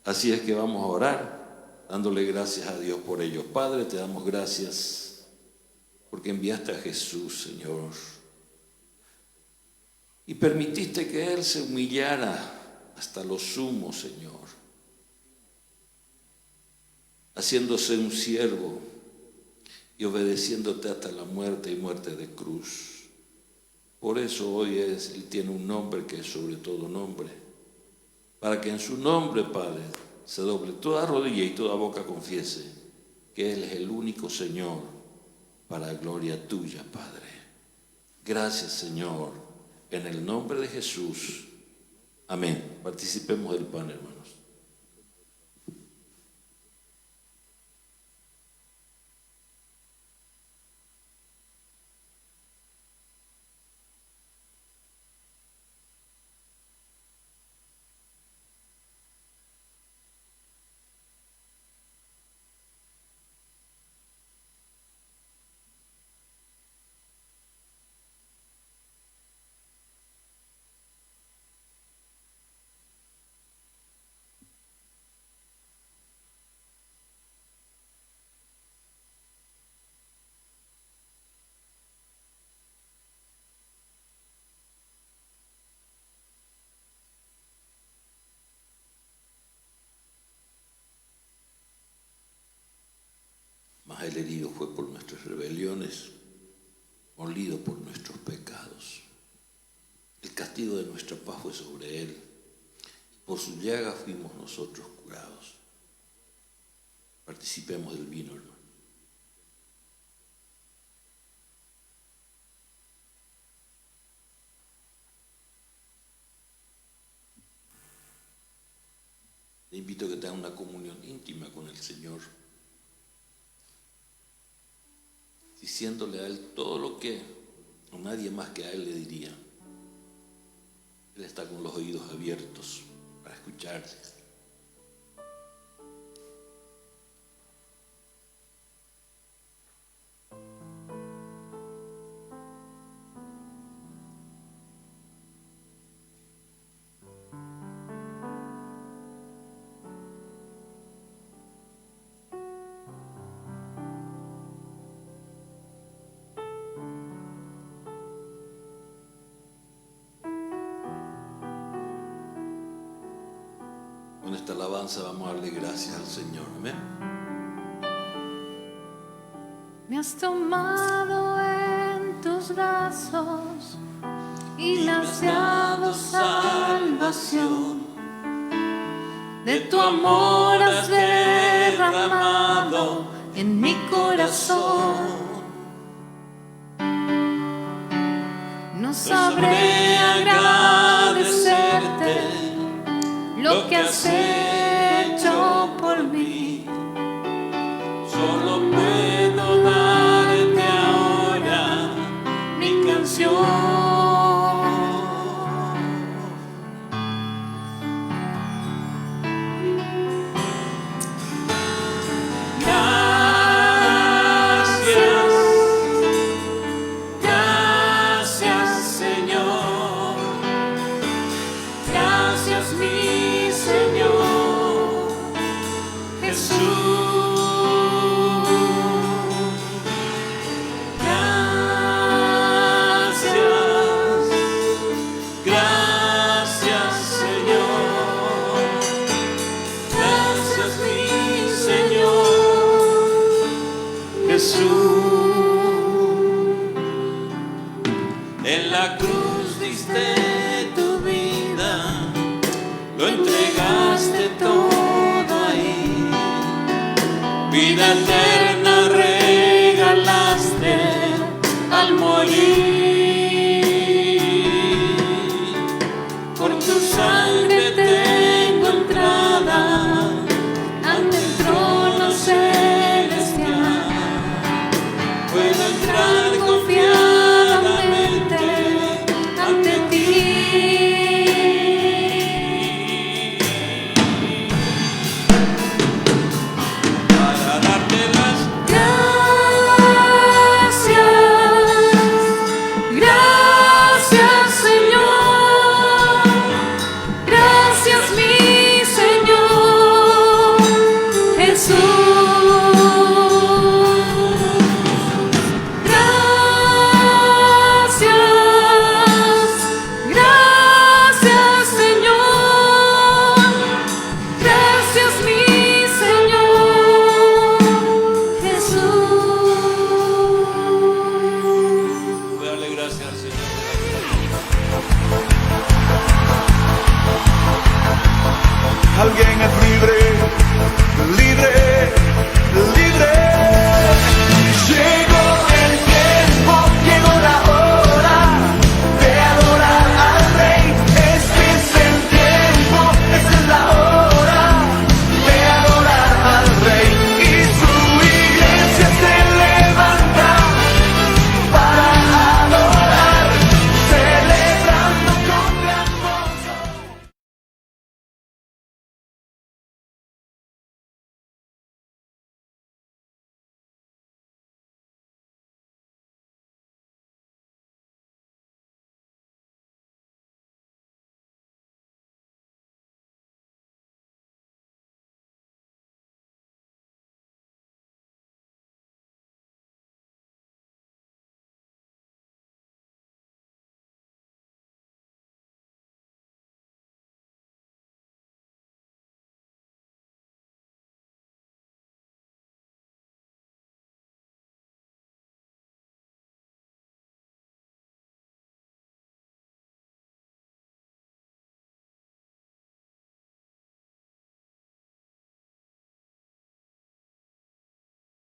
Así es que vamos a orar dándole gracias a Dios por ello. Padre, te damos gracias porque enviaste a Jesús, Señor, y permitiste que Él se humillara hasta lo sumo, Señor, haciéndose un siervo y obedeciéndote hasta la muerte y muerte de cruz. Por eso hoy Él tiene un nombre que es sobre todo nombre, para que en su nombre, Padre, se doble toda rodilla y toda boca confiese que Él es el único Señor, para gloria tuya, Padre. Gracias, Señor, en el nombre de Jesús. Amén. Participemos del pan, hermanos. Mas el herido fue por nuestras rebeliones, molido por nuestros pecados. El castigo de nuestra paz fue sobre Él. Por su llaga fuimos nosotros curados. Participemos del vino, hermano. Le invito a que tenga una comunión íntima con el Señor, diciéndole a Él todo lo que a nadie más que a Él le diría. Él está con los oídos abiertos para escucharle. Con esta alabanza vamos a darle gracias al Señor. Amén. Me has tomado en tus brazos y me has dado salvación. De tu amor has derramado en mi corazón. No sabré agradecerte lo que has hecho por mí. Solo puedo darte ahora mi canción. En la cruz diste tu vida, lo entregaste todo ahí, vida eterna.